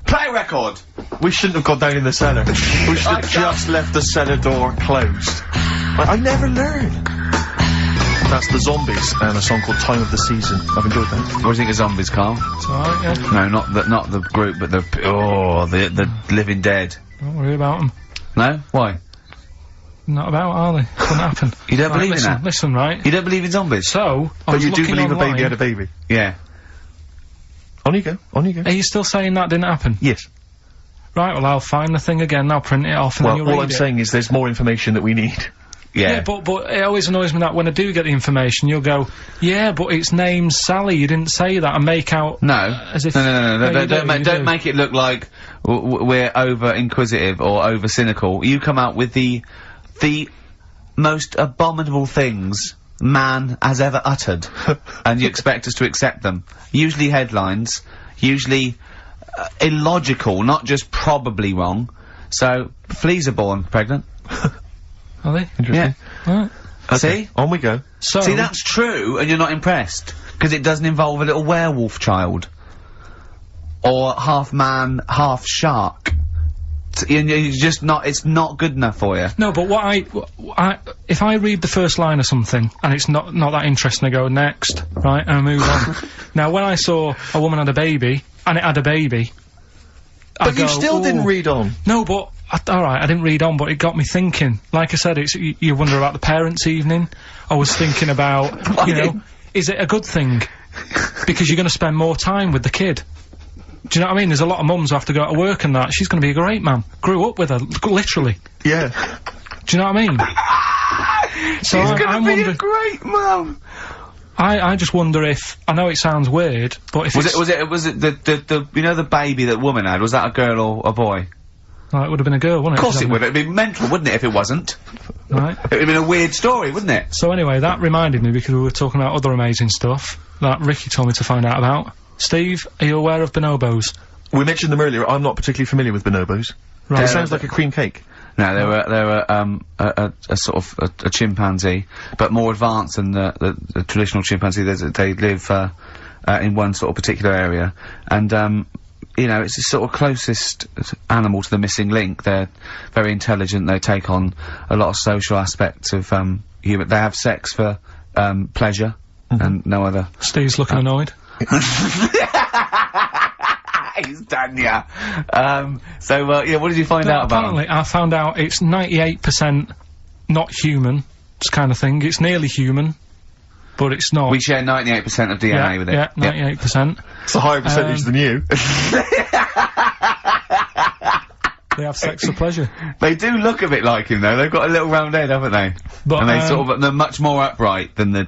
Play a record! We shouldn't have gone down in the cellar. We should have just left the cellar door closed. I never learn. That's the Zombies and a song called Time of the Season. I've enjoyed that. What do you think of Zombies, Carl? It's alright, yeah. No, not the group, but the Living Dead. Don't worry about them. No? Why? Not about, are they? Couldn't happen. You don't believe in that? Listen, right? You don't believe in zombies? So, but you do believe a baby had a baby? Yeah. On you go, on you go. Are you still saying that didn't happen? Yes. Right, well, I'll find the thing again, I'll print it off and then you'll read it. All I'm saying is there's more information that we need. Yeah. Yeah, but it always annoys me that when I do get the information, you'll go, yeah, but its name's Sally, you didn't say that, and make out... No. As if... No, don't make it look like we're over-inquisitive or over-cynical. You come out with the most abominable things man has ever uttered, and you expect us to accept them. Usually headlines, usually illogical, not just probably wrong. So, fleas are born pregnant. Are they? Interesting. Yeah. Right. Okay. See? On we go. So... See, that's true, and you're not impressed. Because it doesn't involve a little werewolf child. Or half man, half shark. You're just not, it's not good enough for you. No, but if I read the first line of something, and it's not that interesting, I go, next, right, and I move on. Now, when I saw a woman had a baby, and it had a baby, but you still didn't read on. No, but, alright, I didn't read on, but it got me thinking. Like I said, you wonder about the parents' evening. I was thinking about, you know, is it a good thing? Because you're gonna spend more time with the kid. Do you know what I mean? There's a lot of mums who have to go to work and that. She's gonna be a great mum. Grew up with her, literally. Yeah. Do you know what I mean? So She's gonna be a great mum. I just wonder if, I know it sounds weird, but if Was it the you know the baby that woman had, was that a girl or a boy? It would have been a girl, wouldn't it? Of course it would. It'd be mental, wouldn't it, if it wasn't? Right. It'd have been a weird story, wouldn't it? So anyway, that reminded me, because we were talking about other amazing stuff that Ricky told me to find out about. Steve, are you aware of bonobos? We mentioned them earlier. I'm not particularly familiar with bonobos. Right. It sounds like a cream cake. No, they were a sort of a chimpanzee, but more advanced than the traditional chimpanzee. They live in one sort of particular area, and you know, it's the sort of closest animal to the missing link. They're very intelligent. They take on a lot of social aspects of human. They have sex for pleasure and no other. Steve's looking annoyed. He's done ya. Yeah, what did you find out about apparently, I found out it's 98% not human, this kind of thing. It's nearly human, but it's not. We share 98% of DNA with it. Yeah, 98%. It's a higher percentage than you. They have sex for pleasure. They do look a bit like him, though. They've got a little round head, haven't they? But, and they're much more upright than the,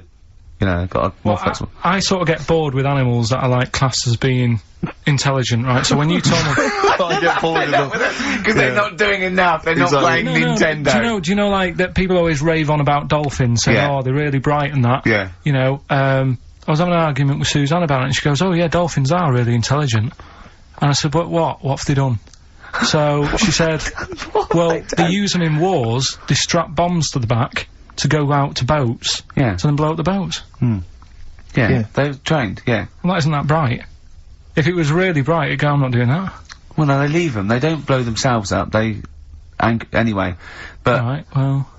you know, they've got a more flexible. I sort of get bored with animals that are, like, classed as being intelligent, right? So when you told me... I get bored with them. Because they're not doing enough, they're not playing Nintendo. Do you know, like, that people always rave on about dolphins, saying, oh, they're really bright and that? Yeah. You know, I was having an argument with Suzanne about it, and she goes, oh, yeah, dolphins are really intelligent. And I said, but what? What have they done? So, she said, well, they use them in wars, they strap bombs to the back to go out to boats, to then blow up the boats. Yeah, they're trained, Well, that isn't that bright. If it was really bright, it'd go, I'm not doing that. Well, no, they leave them. They don't blow themselves up. Anyway, but... Right, well...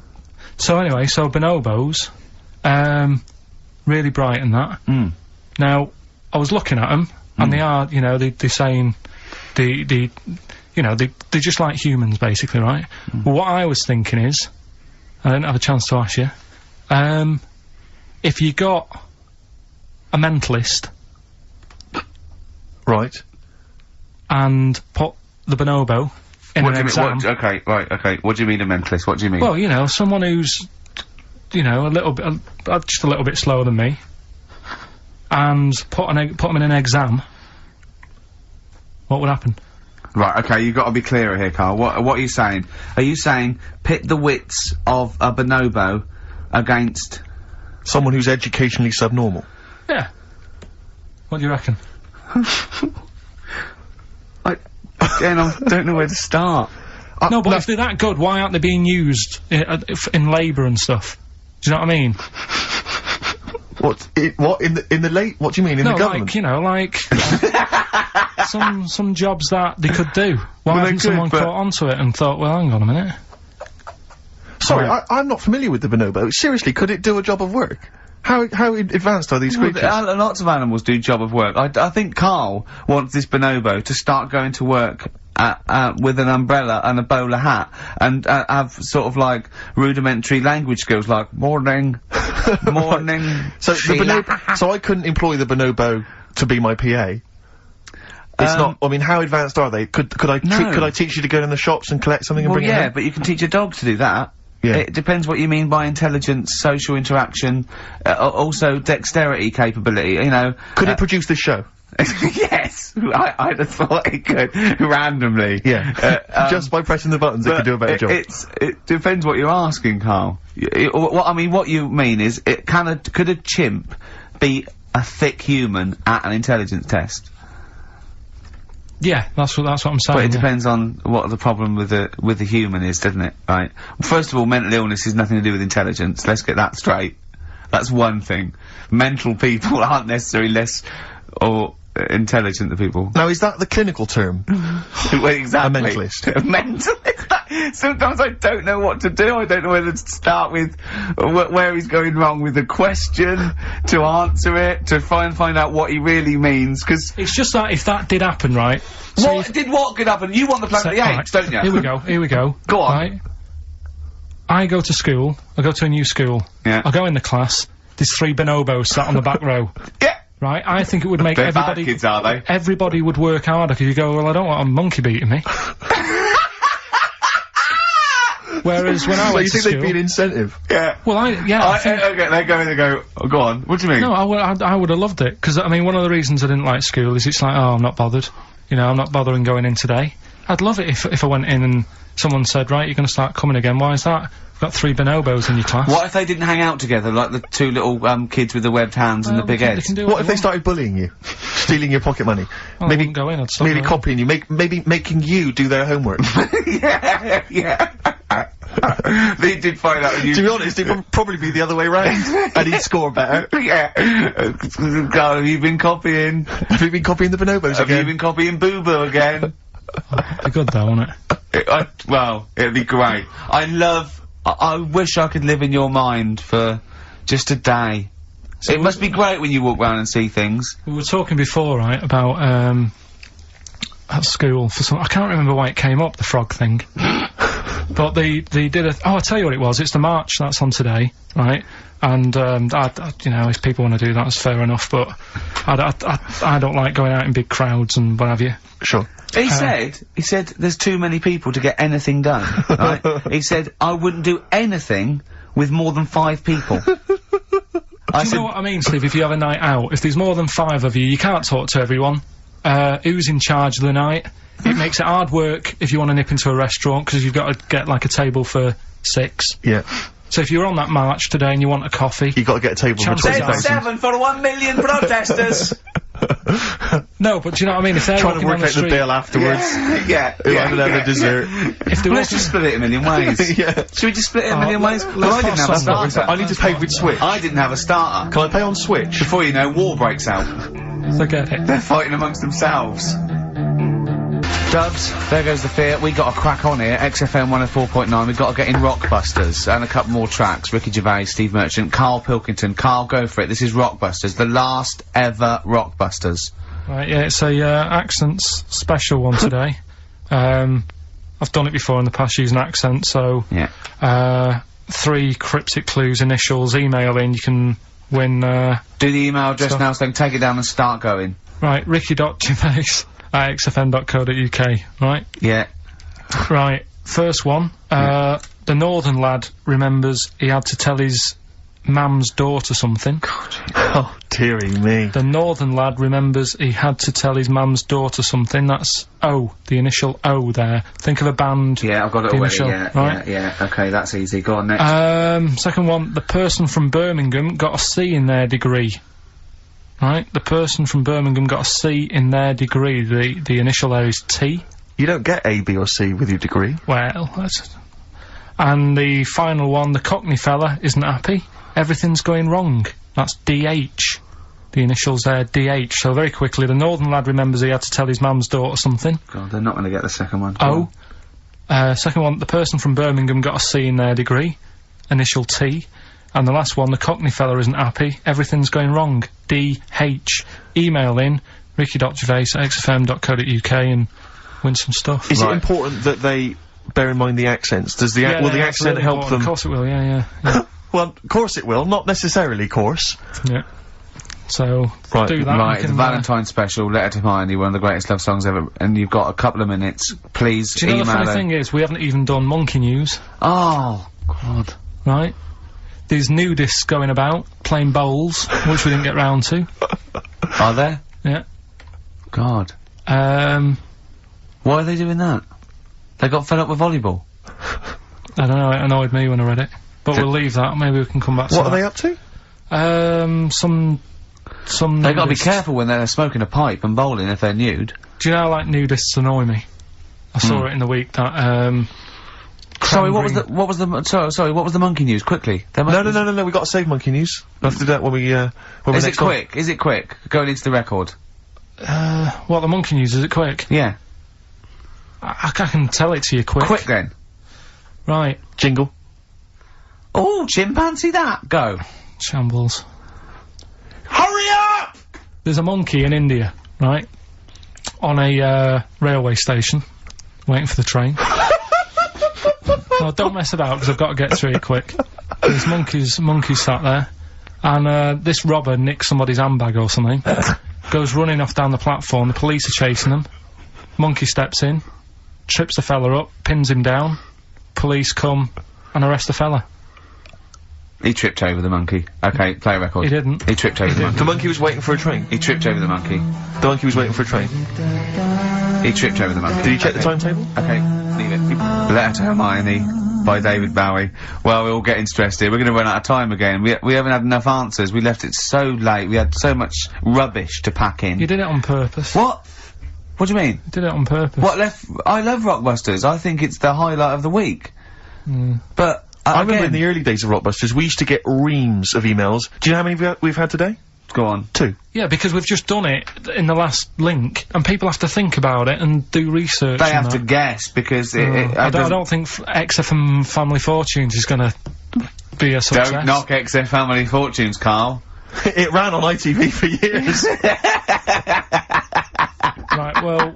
So anyway, so bonobos, really bright and that. Now, I was looking at them, and they are, you know, they're saying, you know, they're just like humans, basically, right? Well, what I was thinking is, I didn't have a chance to ask you, if you got a mentalist... Right. And put the bonobo in an exam. Okay. What do you mean a mentalist? What do you mean? Well, you know, someone who's, you know, a little bit, just a little bit slower than me, and put them in an exam. What would happen? Right. Okay. You've got to be clearer here, Karl. What are you saying? Are you saying pit the wits of a bonobo against someone who's educationally subnormal? Yeah. What do you reckon? Again, I don't know where to start. No, but if they're that good, why aren't they being used in labour and stuff? Do you know what I mean? What in the late? What do you mean in the government? Like, you know, like some jobs that they could do. Why hasn't someone caught onto it and thought, well, hang on a minute? Sorry, I'm not familiar with the bonobo. Seriously, could it do a job of work? How advanced are these creatures? Lots of animals do job of work. I think Karl wants this bonobo to start going to work with an umbrella and a bowler hat and have sort of like rudimentary language skills like morning, morning. So so I couldn't employ the bonobo to be my PA. It's not. I mean, how advanced are they? Could I teach you to go in the shops and collect something and bring it home? But you can teach a dog to do that. Yeah. It depends what you mean by intelligence, social interaction, also dexterity capability, you know. Could it produce this show? Yes! I'd have thought it could, randomly. Yeah. Just by pressing the buttons it could do a better job. It depends what you're asking, Karl. What you mean is, could a chimp be a thick human at an intelligence test? Yeah, that's what I'm saying. But it depends on what the problem with the human is, doesn't it? Right. First of all, mental illness has nothing to do with intelligence. Let's get that straight. That's one thing. Mental people aren't necessarily less or intelligent than people. Now, is that the clinical term? Well, exactly. A mentalist. A mentalist. Sometimes I don't know what to do. I don't know whether to start with where he's going wrong with the question, to answer it, to find out what he really means, because... It's just that if that did happen, right... What could happen? You want the Planet of the Apes, don't you? Here we go. Go on. Right? I go to school. I go to a new school. Yeah. I go in the class. There's 3 bonobos sat on the back row. Yeah. Right? I think it would make They're everybody... bad kids, are they? Everybody would work harder, because you go, well, I don't want a monkey beating me. Whereas when I So went you to think there'd be an school, incentive? Yeah. well, I think, Okay, they go, oh, go on, what do you mean? no, I would have loved it, because, I mean, one of the reasons I didn't like school is it's like, oh, I'm not bothered. You know, I'm not bothering going in today. I'd love it if I went in and someone said, right, you're gonna start coming again. Why is that? We've got 3 bonobos in your class. What if they didn't hang out together, like the 2 little, kids with the webbed hands and the big They heads? can do What if they want. started bullying you? Stealing your pocket money? Well, I wouldn't go in, I'd stop maybe going. copying you, maybe making you do their homework. Yeah. They did find out To be honest, it would probably be the other way round. And he'd score better. Yeah. Karl, have you been copying? Have you been copying the bonobos Have you again? been copying Boo Boo again? It'd be good though, wouldn't it? Well, it'd be great. I wish I could live in your mind for just a day. It must be great when you walk around and see things. We were talking before, right, about, at school for some, I can't remember why it came up, the frog thing. But they did I'll tell you what it was, it's the march that's on today, right? And, you know, if people want to do that, that's fair enough, but I don't like going out in big crowds and what have you. Sure. He said there's too many people to get anything done, right? He said, I wouldn't do anything with more than 5 people. Do you know what I mean, Steve? If you have a night out, if there's more than 5 of you can't talk to everyone. Who's in charge of the night? It makes it hard work if you want to nip into a restaurant, because you've got to get, like, a table for 6. Yeah. So if you're on that march today and you want a coffee... You gotta get a table for Chances 20,000. 7 for 1 million protesters! No, but do you know what I mean? If they're Trying to walking work on the out the street... bill afterwards. Yeah. Who had another dessert. If they're Let's walking... just split it a million ways. Yeah. Should we just split it a million ways? let's Well, I didn't have a pass on that. starter. I need to pay with Switch. I didn't have a starter. Can I pay on Switch? Before you know, war breaks out. Forget it. They're fighting amongst themselves. Dubs, there goes the fear. We got to crack on here. XFM 104.9. We've got to get in Rockbusters and a couple more tracks. Ricky Gervais, Steve Merchant, Karl Pilkington. Karl, go for it. This is Rockbusters, the last ever Rockbusters. Right, yeah, it's a, accents special one today. I've done it before in the past using accents, so... Yeah. 3 cryptic clues, initials, email in, you can win, Do the email address Stuff. now, so they can take it down and start going. right, ricky.gervais@xfm.co.uk, right? Yeah. Right, first one, the northern lad remembers he had to tell his mum's daughter something. Oh, dearie me. The northern lad remembers he had to tell his mum's daughter something. That's O, the initial O there. Think of a band. Yeah, I've got it the already. initial, Yeah, right? yeah. Okay, that's easy. Go on next. Second one, the person from Birmingham got a C in their degree. Right? The person from Birmingham got a C in their degree. The initial there is T. You don't get A, B or C with your degree. Well, that's... And the final one, the Cockney fella isn't happy. Everything's going wrong. That's DH. The initials there, DH. So very quickly, the northern lad remembers he had to tell his mum's daughter something. God, they're not going to get the second one. O. Second one, the person from Birmingham got a C in their degree. Initial T. And the last one, the Cockney fella isn't happy. Everything's going wrong. DH. Email in, ricky.gervais@xfm.co.uk and win some stuff. Is Right. it important that they bear in mind the accents? Does the will the that's accent really help important. them? Of course it will, yeah. Well, of course it will. Not necessarily, course. Yeah. So, Right, do that. Right, we the can, Valentine special, Letter to Hermione, one of the greatest love songs ever, and you've got a couple of minutes. Please do you know the email funny thing is, we haven't even done monkey news, Oh, God. right? There's nudists going about, playing bowls, which we didn't get round to. Are there? Yeah. God. I Why are they doing that? They got fed up with volleyball. don't know, it annoyed me when I read it. But we'll leave that, maybe we can come back to What are that. they up to? Some They gotta be nudists. careful when they're smoking a pipe and bowling if they're nude. Do you know how, like, nudists annoy me? I saw it in the week that, Sorry, what was Cranberry- the monkey news? Quickly. There must be- No, we gotta save monkey news. We'll have to do that when we, when we're Is it next on. quick? Is it quick? Going into the record. what, the monkey news, is it quick? Yeah. I can tell it to you quick. Quick then. Right. Jingle. Oh, chimpanzee that. Go. Shambles. Hurry up! There's a monkey in India, right? On a, railway station. Waiting for the train. No, don't mess about, because I've got to get through it quick. There's monkeys sat there. And, this robber nicks somebody's handbag or something. Goes running off down the platform, the police are chasing him. Monkey steps in. Trips the fella up, pins him down. police come and arrest the fella. He tripped over the monkey. Okay, play a record. He didn't. He tripped over the monkey. The monkey was waiting for a train. He tripped over the monkey. The monkey was waiting for a train. He tripped over the monkey. Did he check the timetable? Okay, leave it. Letter to Hermione by David Bowie. Well, we're all getting stressed here. We're going to run out of time again. We haven't had enough answers. We left it so late. We had so much rubbish to pack in. You did it on purpose. What? What do you mean? You did it on purpose. What left? I love Rockbusters. I think it's the highlight of the week. But I remember in the early days of Rockbusters, we used to get reams of emails. Do you know how many we've had today? Go on. 2. Yeah, because we've just done it in the last link, and people have to think about it and do research. They have to guess, because I don't think XFM Family Fortunes is gonna be a success. Don't knock XF Family Fortunes, Carl. It ran on ITV for years. Right, well...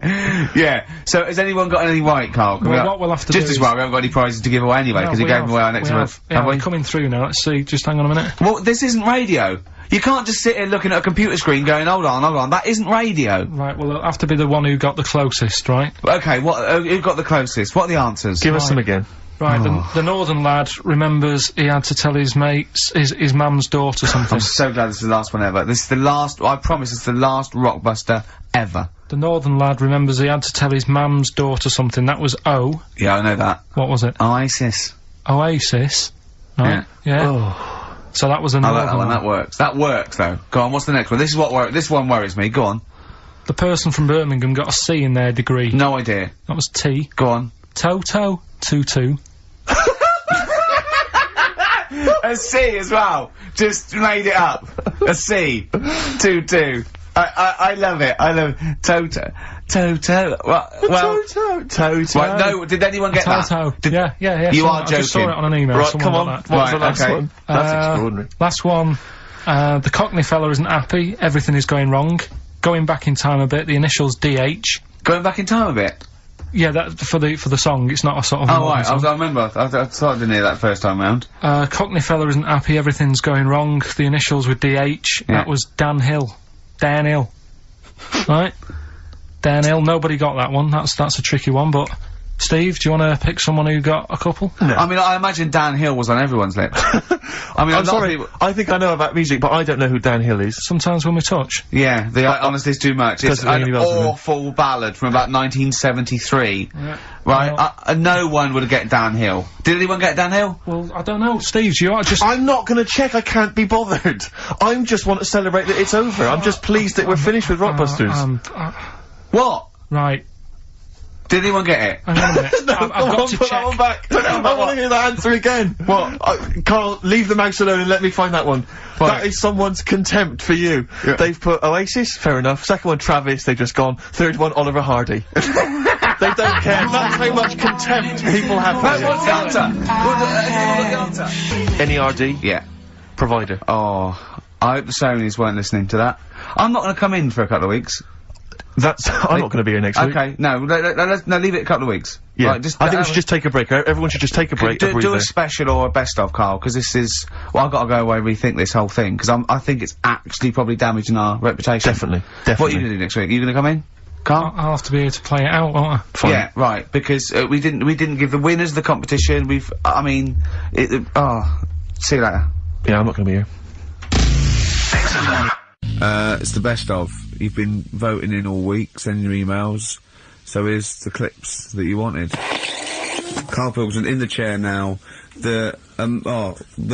Yeah, so has anyone got anything right, Carl? Well, what we'll have to do just as well, we haven't got any prizes to give away anyway, because we gave them away our next month. Yeah, we're coming through now. Let's see, just hang on a minute. Well, this isn't radio. You can't just sit here looking at a computer screen going, hold on, that isn't radio. Right, well, it'll have to be the one who got the closest, right? Okay, who got the closest? What are the answers? Give us them again. Right, the northern lad remembers he had to tell his mates, his mum's daughter something. I'm so glad this is the last one ever. This is the last, I promise it's the last Rockbuster ever. The northern lad remembers he had to tell his mum's daughter something. That was O. Yeah, I know that. What was it? Oasis. Oasis. Right. Yeah. Oh. So that was a northern that one, lad. that works. That works, though. Go on, what's the next one? This is what this one worries me. Go on. The person from Birmingham got a C in their degree. No idea. That was T. Go on. Toto. 2-2. A C as well. Just made it up. A C. 2-2. I love it. I love it. Toto. Well. Toto. Right, no, did anyone get Toto. that? Yeah. You are I just saw joking. it on an email. Right, Someone come on. got that. What's the last okay. one? That's extraordinary. Last one. The Cockney fella isn't happy. Everything is going wrong. Going back in time a bit. The initials DH. Going back in time a bit? Yeah, that for the song. It's not a sort of. Oh right, I remember. I thought I didn't hear that first time round. Cockney fella isn't happy. Everything's going wrong. The initials with DH. Yeah. That was Dan Hill. Dan Hill. Right. Dan Hill. Nobody got that one. That's a tricky one. But Steve, do you want to pick someone who got a couple? No. I mean, I imagine Dan Hill was on everyone's lips. I mean, I'm sorry. I think I know about music, but I don't know who Dan Hill is. Sometimes when we touch. Yeah, honestly, it's too much. It's Doesn't ring an any bells with me. awful ballad from about 1973. Yeah. Right? No one would get Dan Hill. Did anyone get Dan Hill? Well, I don't know. Steve, you are just. I'm not gonna check, I can't be bothered. I just want to celebrate that it's over. I'm just pleased that we're finished with Rockbusters. What? Right. Did anyone get it? Hang on a minute. No, I've come got on, to put check. that one back. I want to hear that answer again. What? Carl, leave the mouse alone and let me find that one. That is someone's contempt for you. Yeah. They've put Oasis, fair enough. Second one, Travis, they've just gone. Third one, Oliver Hardy. They don't care. That's how much contempt people have for you. What's the answer? What's the answer? NERD? Yeah. Provider. Oh, I hope the Sonys weren't listening to that. I'm not going to come in for a couple of weeks. I'm not going to be here next week. Okay, no, leave it a couple of weeks. Yeah. Right, I think we should just take a break. Everyone should just take a break. do a special or a best of, Carl, because this is. Well, I've got to go away and rethink this whole thing because I think it's actually probably damaging our reputation. Definitely. What are you going to do next week? Are you going to come in, Carl? I'll have to be here to play it out, won't I? Fine. Yeah, right. Because we didn't give the winners of the competition. See you later. Yeah, I'm not going to be here. It's the best of. You've been voting in all week, sending your emails. So here's the clips that you wanted. Karl Pilkington in the chair now. The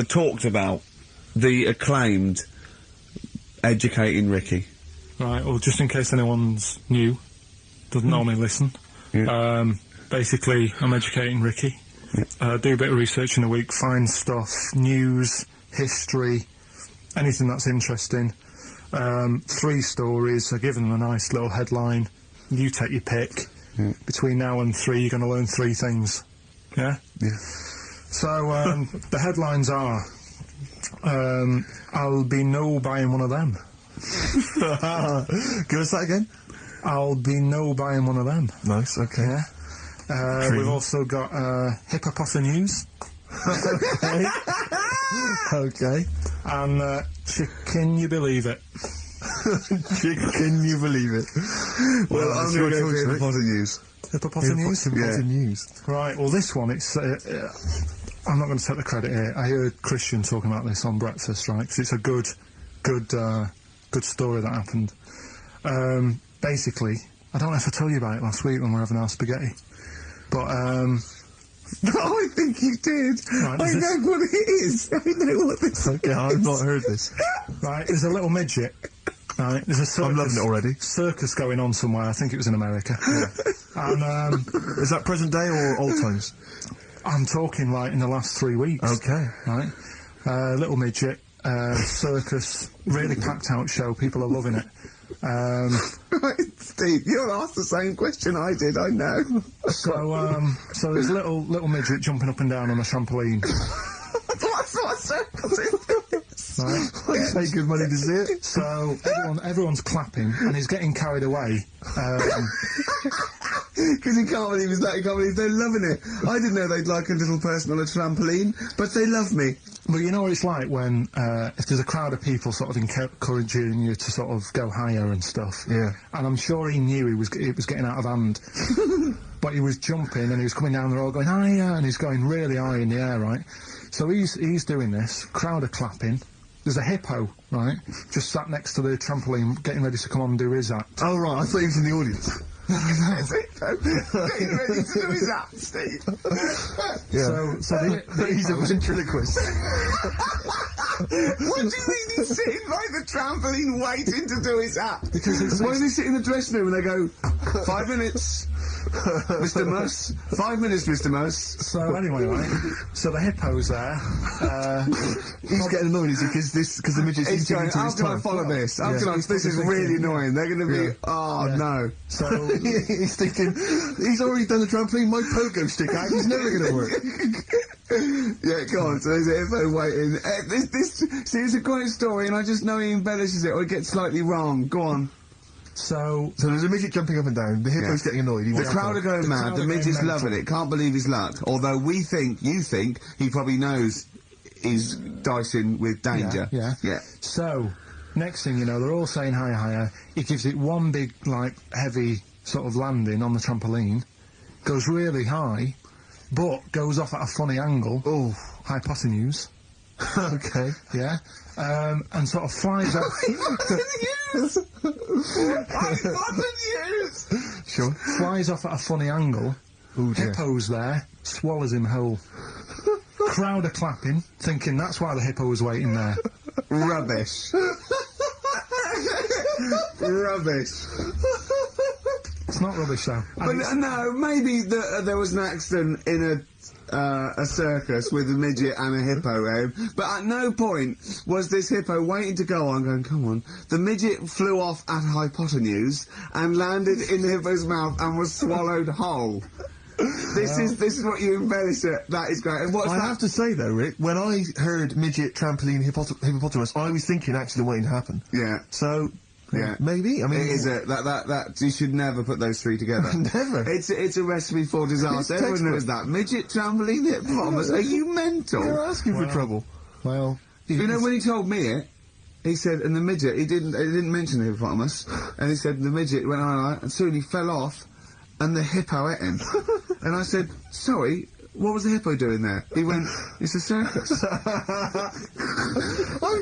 talked about, the acclaimed Educating Ricky. Right, well, just in case anyone's new, doesn't normally listen. Yeah. Basically, I'm educating Ricky. Yeah. Do a bit of research in a week, find stuff, news, history, anything that's interesting. 3 stories, I give them a nice little headline. You take your pick. Yeah. Between now and 3, you're going to learn 3 things. Yeah? Yeah. So, the headlines are, I'll be no buying one of them. Give us that again. I'll be no buying one of them. Nice, okay. Yeah. We've also got, Hippopotamus News. Okay. Okay. And, Can you believe it? Can you believe it? Well, I'm going to go for Hippopotamus News. Hippopotamus? Right, well this one, it's, I'm not going to take the credit here. I heard Christian talking about this on breakfast, right, because it's a good story that happened. Basically, I don't know if I told you about it last week when we were having our spaghetti, but, I think you did. Right, I know what it is. I know what this is. Okay, I've not heard this. Right, there's a little midget. Right, there's a circus. I'm loving it already. Circus going on somewhere. I think it was in America. And is that present day or old times? I'm talking like in the last 3 weeks. Okay. Right, little midget, circus, really packed out show. People are loving it. Right, Steve, you'll ask the same question I did. I know. So there's little midget jumping up and down on a trampoline. That's what circus is. Right. I pay good money to see it. So everyone's clapping, and he's getting carried away. Because he can't believe he's that. He can't believe they're loving it. I didn't know they'd like a little person on a trampoline, but they love me. But you know what it's like when, if there's a crowd of people sort of encouraging you to sort of go higher and stuff. Yeah. And I'm sure he knew it was getting out of hand. But he was jumping and he was coming down the road going higher, and he's going really high in the air, right? So he's doing this, crowd are clapping. There's a hippo, right, just sat next to the trampoline getting ready to come on and do his act. Oh, right, I thought he was in the audience. That's it. Getting ready to do his act, Steve. Yeah. So he's a ventriloquist. What do you mean he's sitting by the trampoline waiting to do his act? Because why does he sit in the dressing room and they go, 5 minutes, Mr. Muss, 5 minutes, Mr. Muss. So anyway, right, so the hippo's there. He's getting annoyed because the midget's He's eating going, into how his can I time. follow this? How Yeah. can I, this is really annoying. They're going to be, no. So He's thinking, he's already done the trampoline, my pogo stick act, he's never going to work. Yeah, go on. So there's a hippo waiting. See, it's a great story, and I just know he embellishes it or he gets slightly wrong. Go on. So there's a midget jumping up and down, the hippo's getting annoyed. The crowd are going mad, the midget's loving it, can't believe his luck. Although you think, he probably knows he's dicing with danger. Yeah. So, next thing you know, they're all saying higher. He gives it one big, like, heavy sort of landing on the trampoline, goes really high, but goes off at a funny angle. Oh, hypotenuse. Okay. Yeah. And sort of flies up. Hypotenuse! Sure. Flies off at a funny angle. Ooh, dear. Hippo's there, swallows him whole. Crowd are clapping, thinking that's why the hippo was waiting there. Rubbish. Rubbish. It's not rubbish though. But no, maybe there was an accident in a circus with a midget and a hippo, but at no point was this hippo waiting to go on, going, come on. The midget flew off at hypotenuse and landed in the hippo's mouth and was swallowed whole. This is what you embellish it. That is great. And what's I have to say though, Rick, when I heard midget trampoline hippopotamus, I was thinking actually waiting to happen. Yeah. So. Yeah, maybe. I mean, it is that you should never put those three together. Never. It's a recipe for disaster. Everyone knows that. Midget, trampoline, hippopotamus. Are you mental? You're asking for trouble. Well, you know when he told me it, he said, and the midget, he didn't mention the hippopotamus, and he said the midget went on, and soon he fell off, and the hippo ate him. And I said, sorry. What was the hippo doing there? He went, it's a circus. I've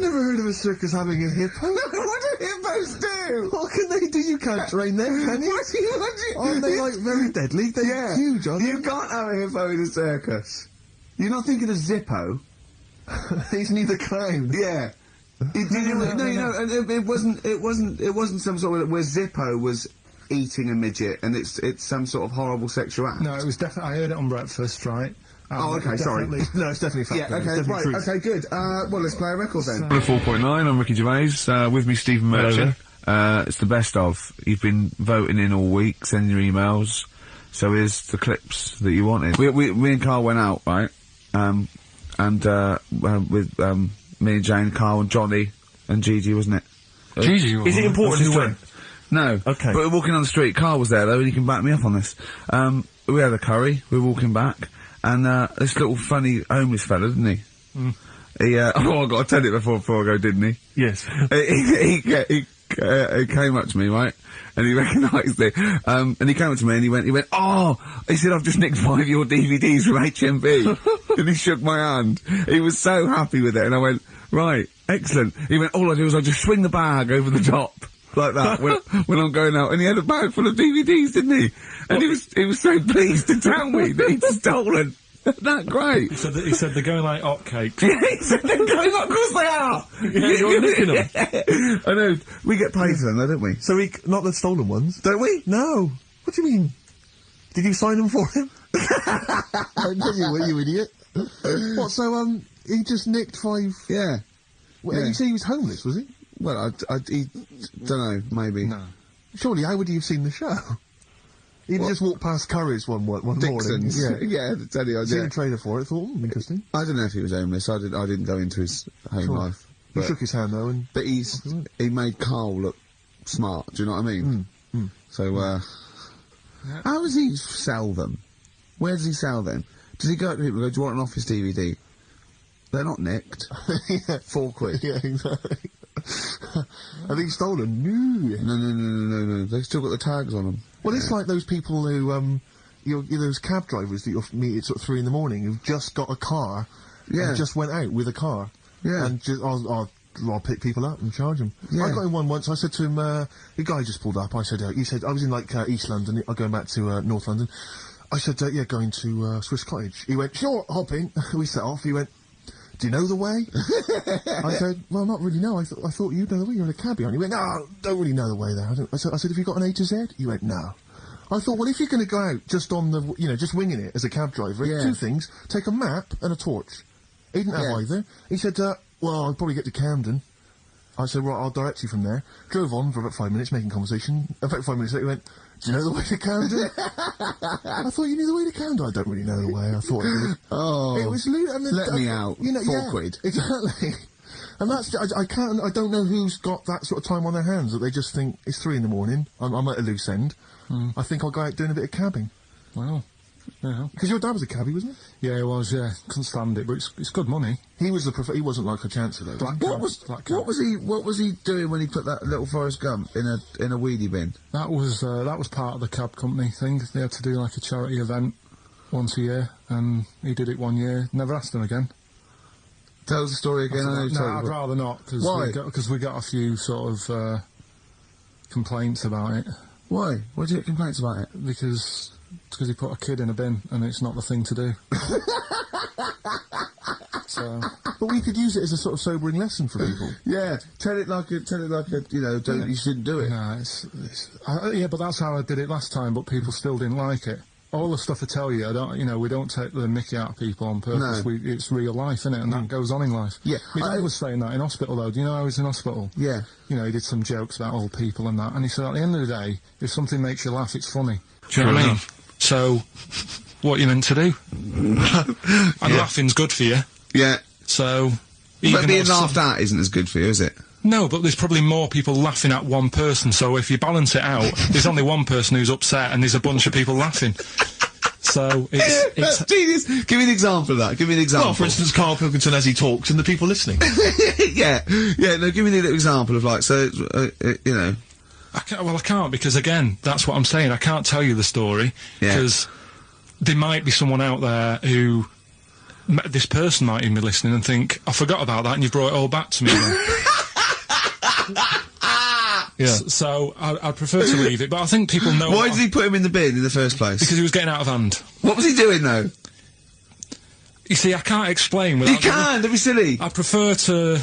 never heard of a circus having a hippo. No, what do hippos do? What can they do? You can't train them, can you? What do you... Aren't they, like, very deadly? They're huge, aren't they? You can't have a hippo in a circus. You're not thinking of Zippo. He's neither clown. Yeah. It wasn't some sort of... where Zippo was... eating a midget, and it's some sort of horrible sexual act. No, it was definitely. I heard it on breakfast, right? Oh, okay, sorry. No, it's definitely fact. Yeah, okay, right, truth. okay, good. Well, let's play a record then. 4.9, I'm Ricky Gervais, with me Stephen Merchant. It's the best of. You've been voting in all week, sending your emails, so here's the clips that you wanted. Me and Karl went out, right? With me and Jane, Karl and Johnny and Gigi, wasn't it? Gigi, Is it important who went? No. Okay. But we're walking on the street, Karl was there though, and he can back me up on this. We had a curry, we were walking back, and this little funny homeless fella, didn't he? He, oh, I got to tell it before I go, didn't he? Yes. He came up to me, right? And he recognised it. And he came up to me and he went, oh! He said, I've just nicked 5 of your DVDs from HMV. And he shook my hand. He was so happy with it. And I went, right, excellent. He went, all I do is I just swing the bag over the top. Like that, when I'm going out. And he had a bag full of DVDs, didn't he? And he was so pleased to tell me that he'd stolen. That great. He said they're going like hotcakes. Yeah, he said they're going like, of course they are! Yeah, you're nicking them. I know. We get paid for them, though, don't we? So not the stolen ones? Don't we? No. What do you mean? Did you sign them for him? you idiot. What, so, he just nicked 5... Yeah. Well, Yeah. You say he was homeless, was he? Well, he don't know, maybe. No. Surely, how would he have seen the show? He'd just walked past Curry's one morning. Dixon's. Yeah. Yeah, that's any idea. Seen a trailer for it, thought, interesting. I don't know if he was homeless. I didn't go into his home life. He But, shook his hand, though, and... but he made Karl look smart, do you know what I mean? So, how does he sell them? Where does he sell them? Does he go up to people and go, do you want an office DVD? They're not nicked. Yeah. 4 quid. Yeah, exactly. Are these stolen? No. No. They've still got the tags on them. Well, it's like those people who, those cab drivers that you'll meet at sort of 3 in the morning who've just got a car and just went out with a car. Yeah. And just, I'll pick people up and charge them. Yeah. I got in one once, I said to him, the guy just pulled up, I said, he said, I was in like East London, I'm going back to North London. I said, yeah, going to Swiss Cottage. He went, sure, hop in. We set off, he went, do you know the way? I said, well, not really, no. I thought you'd know the way. You're in a cabbie, aren't you? He went, no, don't really know the way there. I said, have you got an A to Z? He went, no. I thought, well, if you're going to go out just on the, just winging it as a cab driver, 2 things. Take a map and a torch. He didn't have either. He said, well, I'll probably get to Camden. I said, right, I'll direct you from there. Drove on for about 5 minutes, making conversation. About 5 minutes later, he went, do you know the way to Camden? I thought you knew the way to Camden. I don't really know the way. I thought it was... let me out. 4 quid. Exactly. And that's... I don't know who's got that sort of time on their hands that they just think it's 3 in the morning. I'm at a loose end. I think I'll go out doing a bit of cabbing. Wow. Yeah. Because your dad was a cabbie, wasn't he? Yeah, he was, yeah. Couldn't stand it, but it's good money. He was he wasn't like a chancer, though. What was he doing when he put that little Forrest Gump in a weedy bin? That was part of the cab company thing. They had to do like a charity event once a year, and he did it 1 year. Never asked him again. Tell us the story again. I'd rather not, because we got a few sort of complaints about it. Why? Why did you get complaints about it? Because he put a kid in a bin, and it's not the thing to do. So, but we could use it as a sort of sobering lesson for people. Yeah, tell it like a, you shouldn't do it. No, yeah, but that's how I did it last time, but people still didn't like it. All the stuff I tell you, we don't take the mickey out of people on purpose. No. It's real life, isn't it? And that goes on in life. Yeah. My dad was saying that in hospital, though. Do you know I was in hospital? Yeah. He did some jokes about old people and that, and he said, at the end of the day, if something makes you laugh, it's funny. Do you know what I mean? So, what you meant to do? And laughing's good for you. Yeah. So... But being laughed at isn't as good for you, is it? No, but there's probably more people laughing at one person, so if you balance it out, there's only one person who's upset and there's a bunch of people laughing. So, That's genius! Give me an example of that, give me an example. Well, for instance, Karl Pilkington as he talks and the people listening. Yeah, no, give me a little example of I can't, because again, that's what I'm saying, I can't tell you the story, because there might be someone out there who... This person might even be listening and think, I forgot about that and you brought it all back to me then. Yeah. So, I'd prefer to leave it, but I think people know... Why did he put him in the bin in the first place? Because he was getting out of hand. What was he doing, though? You see, I can't explain without... You can! Don't be silly! I prefer to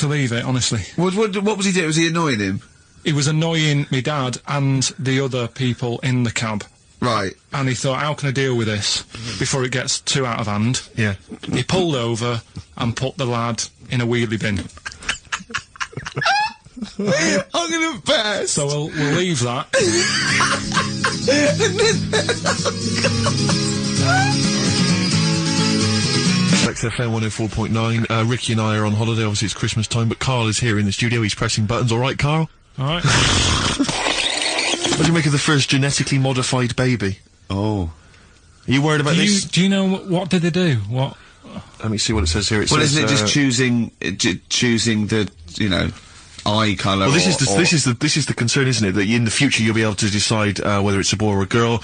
leave it, honestly. What was he doing? Was he annoying him? He was annoying my dad and the other people in the cab. Right. And he thought, how can I deal with this before it gets too out of hand? Yeah. He pulled over and put the lad in a wheelie bin. I'm gonna burst! So we'll leave that. XFM 104.9, Ricky and I are on holiday, obviously it's Christmas time, but Karl is here in the studio, he's pressing buttons, alright Karl? Alright. What do you make of the first genetically modified baby? Oh. Are you worried about this? Do you know what did they do? What? Let me see what it says here. Isn't it just choosing the, eye colour. Well, this is the concern, isn't it? That in the future you'll be able to decide whether it's a boy or a girl,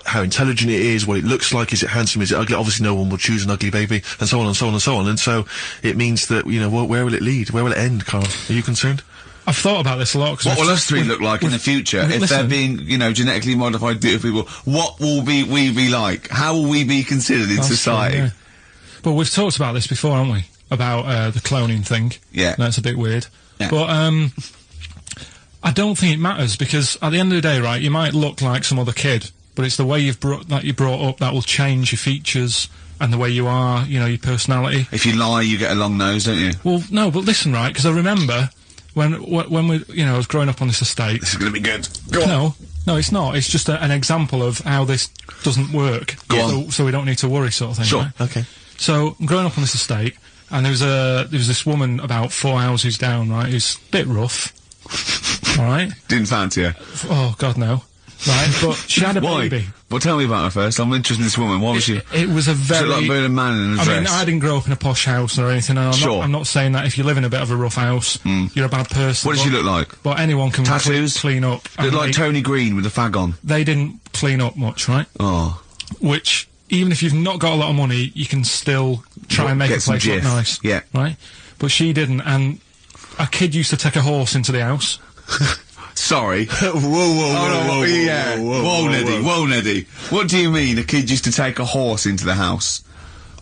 how intelligent it is, what it looks like, is it handsome, is it ugly? Obviously, no one will choose an ugly baby, and so on and so on and so on. And so it means that where will it lead? Where will it end, Karl? Are you concerned? I've thought about this a lot. What will us three look like in the future if they're being, genetically modified people? What will we be like? How will we be considered in society? True, yeah. But we've talked about this before, haven't we? About the cloning thing. Yeah. That's a bit weird. Yeah. But I don't think it matters, because at the end of the day, right, you might look like some other kid, but it's the way you're brought up that will change your features and the way you are, your personality. If you lie, you get a long nose, don't you? Well, no, but listen, right, because I remember when we, I was growing up on this estate. This is going to be good. Go on. No, it's not. It's just an example of how this doesn't work. Go on. So we don't need to worry, sort of thing. Sure. Right? Okay. So, I'm growing up on this estate, and there was this woman about 4 houses down, right, who's a bit rough. Alright? Didn't fancy her. Oh, God, no. Right, but she had a baby. Well, tell me about her first. I'm interested in this woman. What was she? It was a very... She looked like a man in a dress. I mean, I didn't grow up in a posh house or anything, and I'm not saying that if you live in a bit of a rough house, you're a bad person. What did she look like? But anyone can Tattoos? clean up. Looked like Tony Green with a fag on. They didn't clean up much, right? Oh. Which, even if you've not got a lot of money, you can still try and make a place look nice. Yeah. Right? But she didn't, and a kid used to take a horse into the house. Sorry. Whoa, Neddy. What do you mean a kid used to take a horse into the house?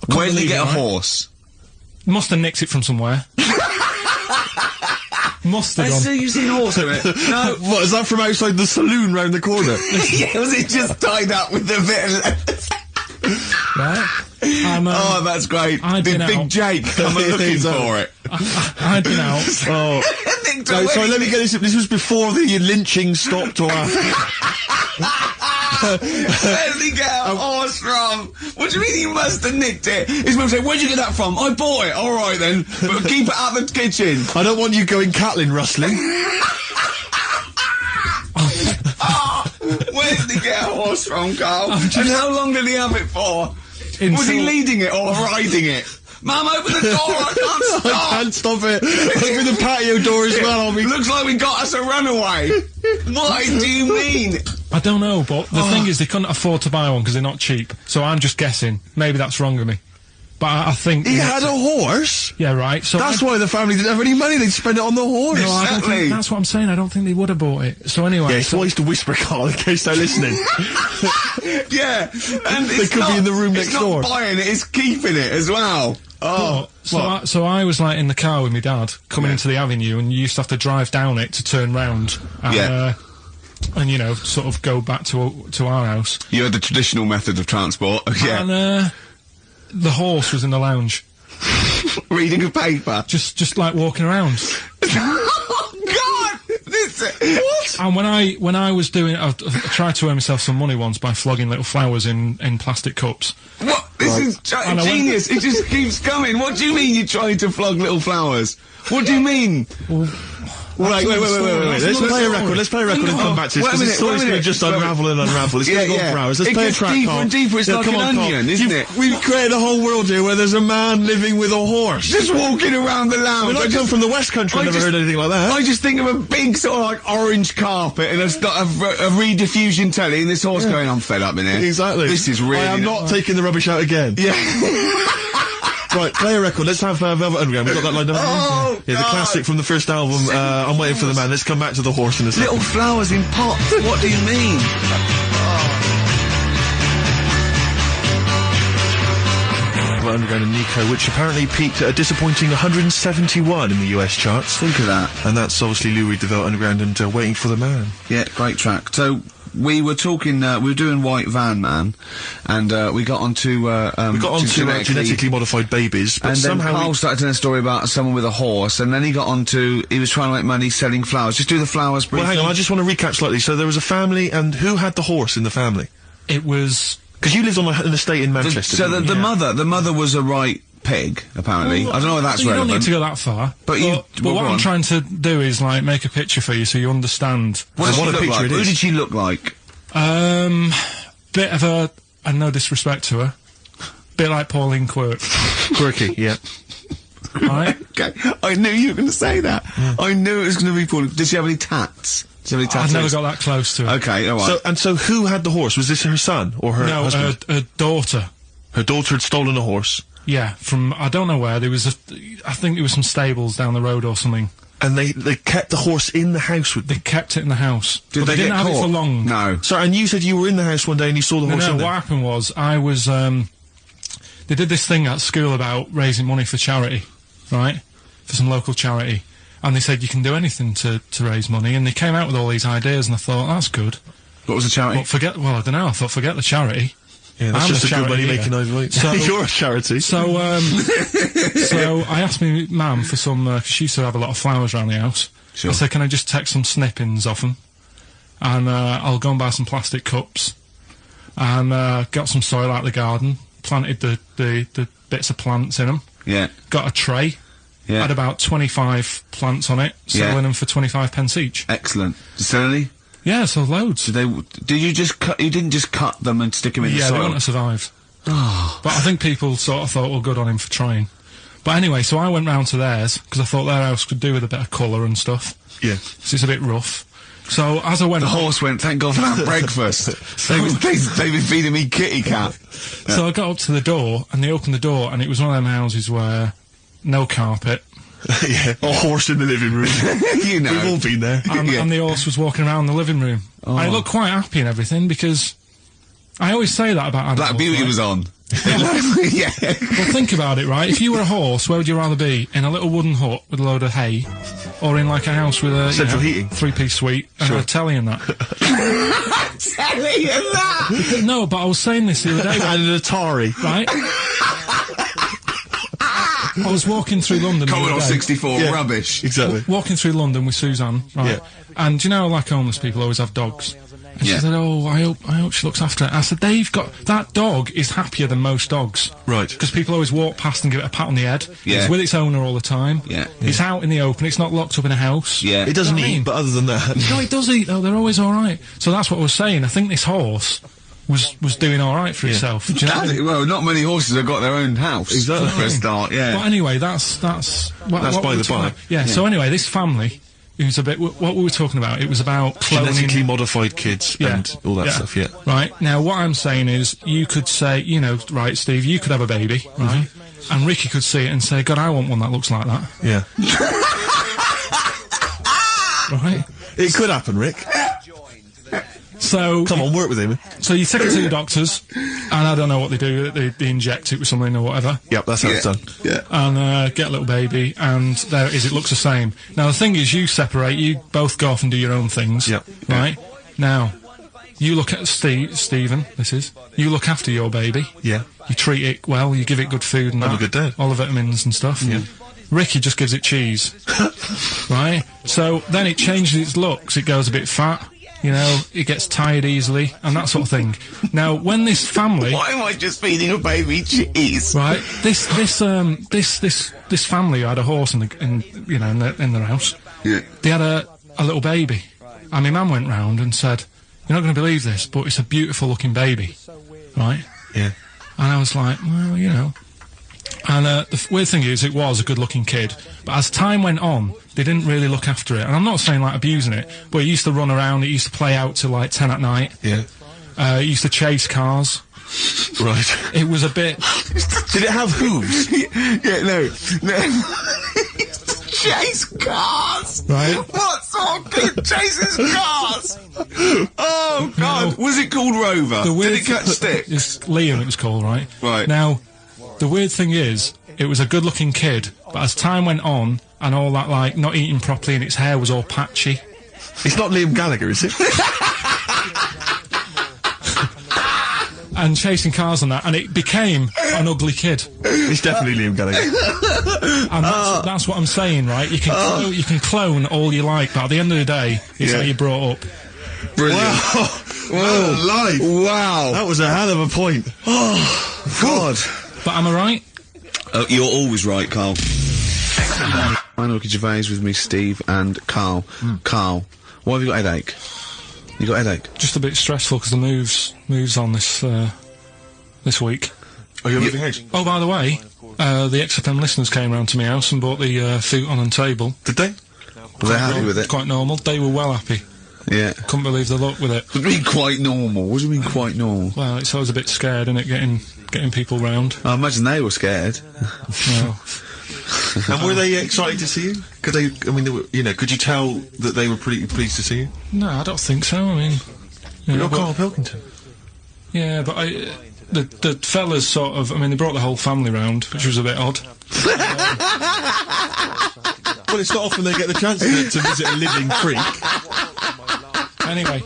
Where did he get a horse? Must have nicked it from somewhere. Must have gone. You've seen a horse in it? No. What, is that from outside the saloon round the corner? Yeah, was it just tied up with a bit of... Right? Oh, that's great. Did Big Jake come looking for it? I'd been out. Oh. No, sorry, let me get this. This was before the lynching stopped, or after. Where did he get a horse from? What do you mean he must have nicked it? His mum said, where'd you get that from? I bought it. Alright then, but keep it out of the kitchen. I don't want you going Catlin rustling. Where did he get a horse from, Karl? And how long did he have it for? Was he leading it or riding it? Mum, open the door, I can't stop! I can't stop it. Open the patio door as well, Looks like we got us a runaway. What do you mean? I don't know, but the thing is, they couldn't afford to buy one because they're not cheap. So I'm just guessing. Maybe that's wrong of me. But I think... He had a horse? Yeah, right. So that's why the family didn't have any money, they'd spend it on the horse. No, I don't think, that's what I'm saying, I don't think they would have bought it. So anyway... Yeah, it's wise to whisper, Karl, in case they're listening. Yeah, and they could be in the room next door. It's not buying it, it's keeping it as well. Oh, so I was like in the car with my dad coming into the avenue, and you used to have to drive down it to turn round. And, and sort of go back to our house. You had the traditional method of transport. Yeah. And the horse was in the lounge, reading a paper, just like walking around. Oh God! What? And when I was doing, I tried to earn myself some money once by flogging little flowers in plastic cups. What? This is genius. It just keeps coming. What do you mean you tried to flog little flowers? What do you mean? Wait. Let's play a record. Let's play a record and come back to this, because the story's going to just unravel and unravel. It's going to go on for hours. Let's play a track, deeper and deeper. It's like an onion, isn't it? We've created a whole world here where there's a man living with a horse. Just walking around the lounge. I come from the West Country, I've never heard anything like that. I just think of a big sort of like orange carpet and a rediffusion telly and this horse going, I'm fed up in here. Exactly. This is really... I am not taking the rubbish out again. Yeah. Right, play a record. Let's have Velvet Underground. We've got that lined up. Oh, yeah, the classic from the first album, I'm Waiting for the Man. Let's come back to the horse in a second. Little flowers in pots. What do you mean? Velvet Underground and Nico, which apparently peaked at a disappointing 171 in the US charts. Think of that. And that's obviously Lou Reed, the Velvet Underground, and Waiting for the Man. Yeah, great track. So, we were talking, we were doing White Van Man, and we got onto genetically modified babies, but and somehow then Karl started telling a story about someone with a horse, and then he got onto, he was trying to make money selling flowers. Just do the flowers briefly. Well, hang on, I just want to recap slightly. So there was a family, and who had the horse in the family? It was... Because you lived on an estate in Manchester. So the mother was a right pig, apparently. Well, I don't know if that's relevant. You don't need to go that far. But what I'm trying to do is, like, make a picture for you so you understand what a picture it is. Who did she look like? Bit of a, and no disrespect to her, bit like Pauline Quirk. Quirky, yeah. right? Okay, I knew you were going to say that. I knew it was going to be Paul. Did she have any tats? Did she have any tattoos? I've never got that close to it. Okay, alright. So who had the horse? Was this her son or her husband? No, her daughter. Her daughter had stolen a horse. Yeah, from, I don't know where, I think it was some stables down the road or something. And they kept the horse in the house with them? They kept it in the house. Did they didn't get have caught? it for long. No. Sorry, and you said you were in the house one day and you saw the horse in No, there? what happened was, I was, they did this thing at school about raising money for charity, right? For some local charity. And they said you can do anything to raise money, and they came out with all these ideas, and I thought, that's good. What was the charity? But I don't know, I thought, forget the charity. Yeah, that's I'm just a good charity money making idea. So, you're a charity. So, so I asked my mum for some, 'cause she used to have a lot of flowers around the house. Sure. I said, can I just take some snippings off them? And, I'll go and buy some plastic cups. And, got some soil out of the garden, planted the bits of plants in them. Yeah. Got a tray. Yeah. Had about 25 plants on it, selling them for 25 pence each. Excellent. Did you sell any? Yeah, so loads. Did you just cut, you didn't just cut them and stick them in the Yeah, soil? they wouldn't have survived. But I think people sort of thought, well, good on him for trying. But anyway, so I went round to theirs, because I thought their house could do with a bit of colour and stuff. Yeah. So it's a bit rough. So as I went... The horse went, thank God for that breakfast. They've been feeding me kitty cat. So I got up to the door, and they opened the door, and it was one of them houses where no carpet. Yeah, a horse in the living room. You know. We've all been there. And the horse was walking around the living room. Oh. I looked quite happy and everything, because I always say that about animals. Black Beauty right? was on. Yeah. Well, think about it, right? If you were a horse, where would you rather be? In a little wooden hut with a load of hay, or in like a house with a central heating, 3-piece suite and a telly and that? Telly and that. No, but I was saying this the other day. And an Atari, right? I was walking through London. Commodore 64 rubbish. Exactly. Walking through London with Suzanne, right? Yeah. And you know, like homeless people always have dogs. And she said, "Oh, I hope she looks after it." I said, that dog is happier than most dogs, right? Because people always walk past and give it a pat on the head. Yeah. It's with its owner all the time. Yeah. It's out in the open. It's not locked up in a house. Yeah. It doesn't You know what I eat, mean? but other than that, no, it does eat though. They're always all right. So that's what I was saying. I think this horse was doing all right for itself. Do you know what I mean? Well, not many horses have got their own house. Exactly. For a start, yeah. But anyway, that's by the by. Yeah. So anyway, this family. It was a bit, what we were talking about, it was about cloning... Genetically modified kids and all that stuff, yeah. Right, now what I'm saying is, you could say, you know, right, Steve, you could have a baby, right? And Ricky could see it and say, God, I want one that looks like that. Yeah. Right? It could happen, Rick. So... Come on, work with him. So you take it to the doctors, and I don't know what they do, they inject it with something or whatever. Yep, that's how it's done. Yeah. And, get a little baby, and there it is, it looks the same. Now the thing is, you separate, you both go off and do your own things. Yep. Right? Now, you look at Stephen, you look after your baby. Yeah. You treat it well, you give it good food and I'm a good dad. all the vitamins and stuff. Yeah. Ricky just gives it cheese. Right? So, then it changes its looks, it goes a bit fat. You know, it gets tired easily, and that sort of thing. Now, when this family... Why am I just feeding a baby cheese? Right, this family had a horse in their house. Yeah. They had a little baby. And my mum went round and said, "You're not going to believe this, but it's a beautiful looking baby." Right? Yeah. And I was like, well, you know. And the weird thing is, it was a good-looking kid, but as time went on, they didn't really look after it. And I'm not saying, like, abusing it, but it used to run around, it used to play out till, like, 10 at night. Yeah. It used to chase cars. Right. It was a bit... Did it have hooves? Yeah, no. Chase cars! Right. What sort of kid chases cars? Oh, God. No. Was it called Rover? Did it catch stick? It's Liam, it was called, right? Right. Now, the weird thing is, it was a good-looking kid, but as time went on, and all that, like, not eating properly and its hair was all patchy... It's not Liam Gallagher, is it? and chasing cars and that, and it became an ugly kid. It's definitely Liam Gallagher. And that's what I'm saying, right? You can clone all you like, but at the end of the day, it's how you're brought up. Brilliant. Wow. Well, life. Wow. That was a hell of a point. Oh, God. But am I right? You're always right, Carl. Excellent. I'm Ricky Gervais with me, Steve and Carl. Carl, why have you got a headache? You got a headache? Just a bit stressful because the moves on this week. Oh, you're moving house? Oh, by the way, the XFM listeners came round to my house and bought the futon and table. Did they? Were they happy with it? Quite normal. They were well happy. Yeah. Couldn't believe the luck with it. What do you mean quite normal? What do you mean quite normal? Well, it's always a bit scared, isn't it, getting people round. I imagine they were scared. Well, And were they excited to see you? Could they, I mean, they were, you know, could you tell that they were pretty pleased to see you? no, I don't think so. I mean, you know, You're but- Karl Pilkington. yeah, but the fellas sort of, I mean, they brought the whole family round, which was a bit odd. Well, it's not often they get the chance to visit a living freak. Anyway,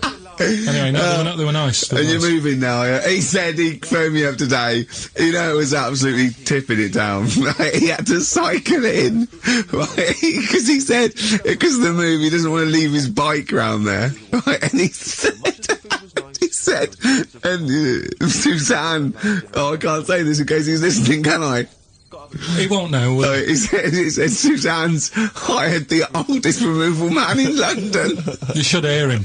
no, they were nice. They were And you're nice. moving now, yeah? He said he phoned me up today. You know, it was absolutely tipping it down. Right? He had to cycle in. Right? Because he said, because of the move, he doesn't want to leave his bike round there. Right? And he said, and Suzanne, oh, I can't say this in case he's listening, can I? He won't know. So he said Suzanne's hired the oldest removal man in London. You should hear him.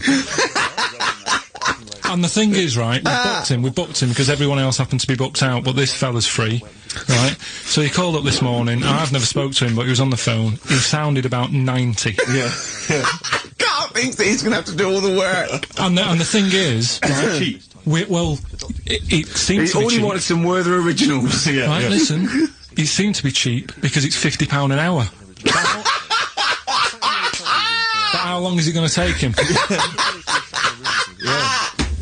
And the thing is, right, we booked him because everyone else happened to be booked out, but this fella's free, right? So he called up this morning. I've never spoke to him, but he was on the phone. He sounded about 90. Yeah. Carl thinks that he's going to have to do all the work. And the thing is, right, it seems to be All he cheap. wanted some Werther originals. Yeah, Right, yeah. listen, it seemed to be cheap because it's £50 an hour. But how long is it going to take him?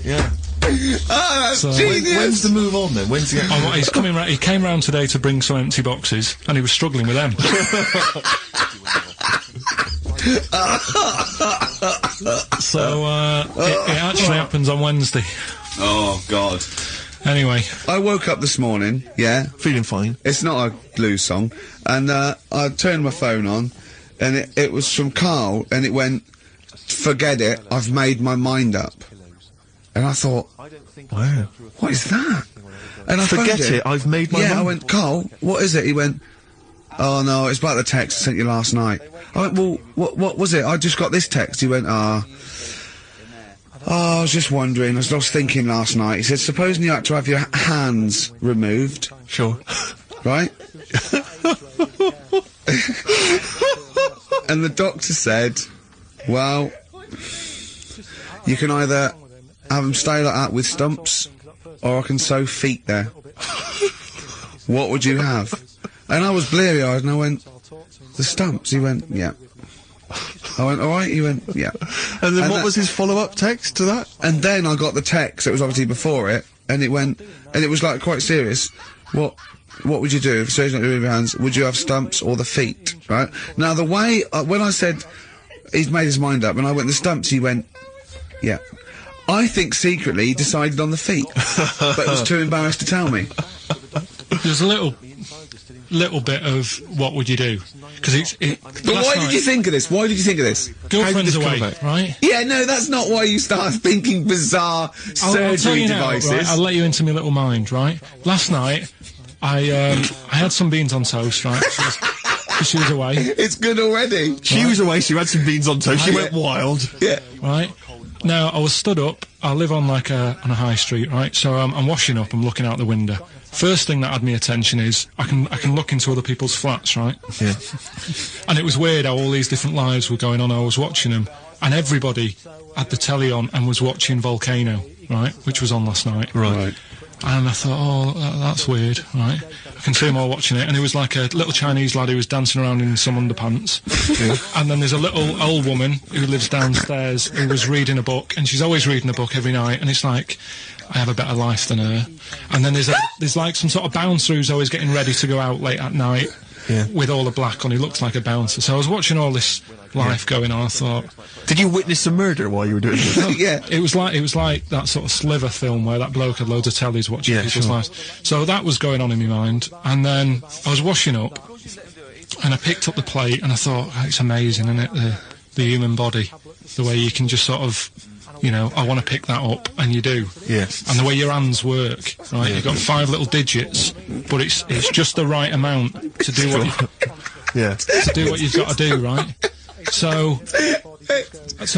Yeah. Oh, that's So- genius. When's the move on then? When's he Oh, he's coming round. He came round today to bring some empty boxes, and he was struggling with them. So it actually happens on Wednesday. Oh, God. Anyway, I woke up this morning, yeah, feeling fine? it's not a blues song, and I turned my phone on, and it was from Karl, and it went, forget it, I've made my mind up. And I thought, Wow. what is that? And I Forget phoned him. it, I've made my Yeah, I mind. went, Karl, what is it? He went, oh no, it's about the text I sent you last night. I went, well, what was it? I just got this text. He went, I was just wondering, I was thinking last night. He said, supposing you had to have your hands removed, Sure. right? And the doctor said, well, you can either have them stay like that with stumps, or I can sew feet there. What would you have? And I was bleary-eyed, and I went, the stumps? He went, yeah. I went, alright? He went, yeah. And then And what that- was his follow-up text to that? And then I got the text, it was obviously before it, and it went, and it was like quite serious. What would you do if Sue's not doing your hands? Would you have stumps or the feet, right? Now the way, when I said, he's made his mind up, and I went, the stumps, he went, yeah. I think secretly he decided on the feet, but was too embarrassed to tell me. there's a little bit of what would you do? Because But why did you think of this? Why did you think of this? girlfriend's this come away, about? right? Yeah, no, that's not why you start thinking bizarre I'll tell surgery you now, devices. right? I'll let you into my little mind, right? Last night, I had some beans on toast, right? She was away, It's good already. She was away, she had some beans on toast, she went wild. Yeah. right? Now, I was stood up. I live on like on a high street, right? So I'm washing up. I'm looking out the window. First thing that had me attention is I can look into other people's flats, right? Yeah. And it was weird how all these different lives were going on. I was watching them, and everybody had the telly on and was watching Volcano, right? Which was on last night. Right. And I thought, oh, that's weird, right? I can see them all watching it, and it was like a little Chinese lad who was dancing around in some underpants. And then there's a little old woman who lives downstairs who was reading a book, and she's always reading a book every night, and it's like, I have a better life than her. And then there's like some sort of bouncer who's always getting ready to go out late at night. Yeah. With all the black on, he looks like a bouncer. So I was watching all this life going on, I thought, Did you witness a murder while you were doing this? Yeah. it was like that sort of Sliver film where that bloke had loads of tellies watching Yeah, people's sure. lives. So that was going on in my mind, and then I was washing up, and I picked up the plate, and I thought, oh, it's amazing, isn't it, the human body, the way you can just sort of, you know, I want to pick that up, and you do. Yes. And the way your hands work, right? You've got 5 little digits, but it's just the right amount to do what Yeah. to do what you've got to do, right? So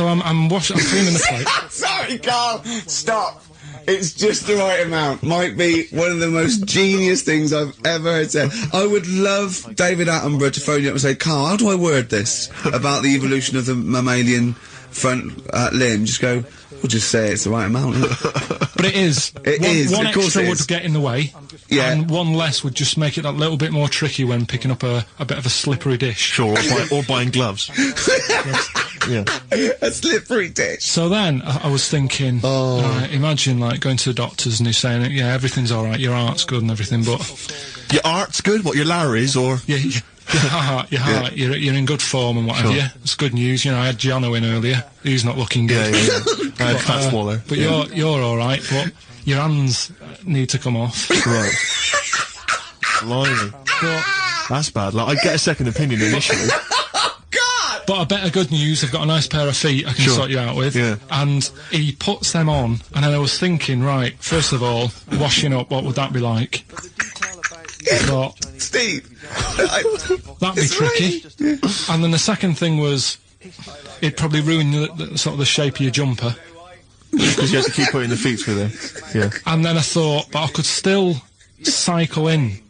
I'm cleaning the plate. Sorry, Carl. Stop. It's just the right amount. Might be one of the most genius things I've ever heard said. I would love David Attenborough to phone you up and say, Karl, how do I word this about the evolution of the mammalian front limb? Just go, we'll just say it's the right amount. But it is. One of course extra it would is. get in the way. Yeah. And one less would just make it a little bit more tricky when picking up a bit of a slippery dish. Sure, or buying gloves. Yeah. A slippery dish. So then, I was thinking, imagine, like, going to the doctors and he's saying, yeah, everything's alright, your heart's good and everything, but... Your art's good? What, your Larry's, or...? Yeah, your heart, you're in good form and what have you. It's good news, you know, I had Gianno in earlier. He's not looking good. Yeah. I had Fat Swaller. But you're alright, but your hands need to come off. Right. Blimey. That's bad. Like, I'd get a second opinion initially. But I bet good news, I've got a nice pair of feet I can sort you out with. Yeah. And he puts them on, and then I was thinking, right, first of all, washing up, what would that be like? I thought, Steve, that'd be tricky. And then the second thing was, it'd probably ruin the sort of the shape of your jumper. Because you have to keep putting the feet through there. Yeah. And then I thought, but I could still cycle in.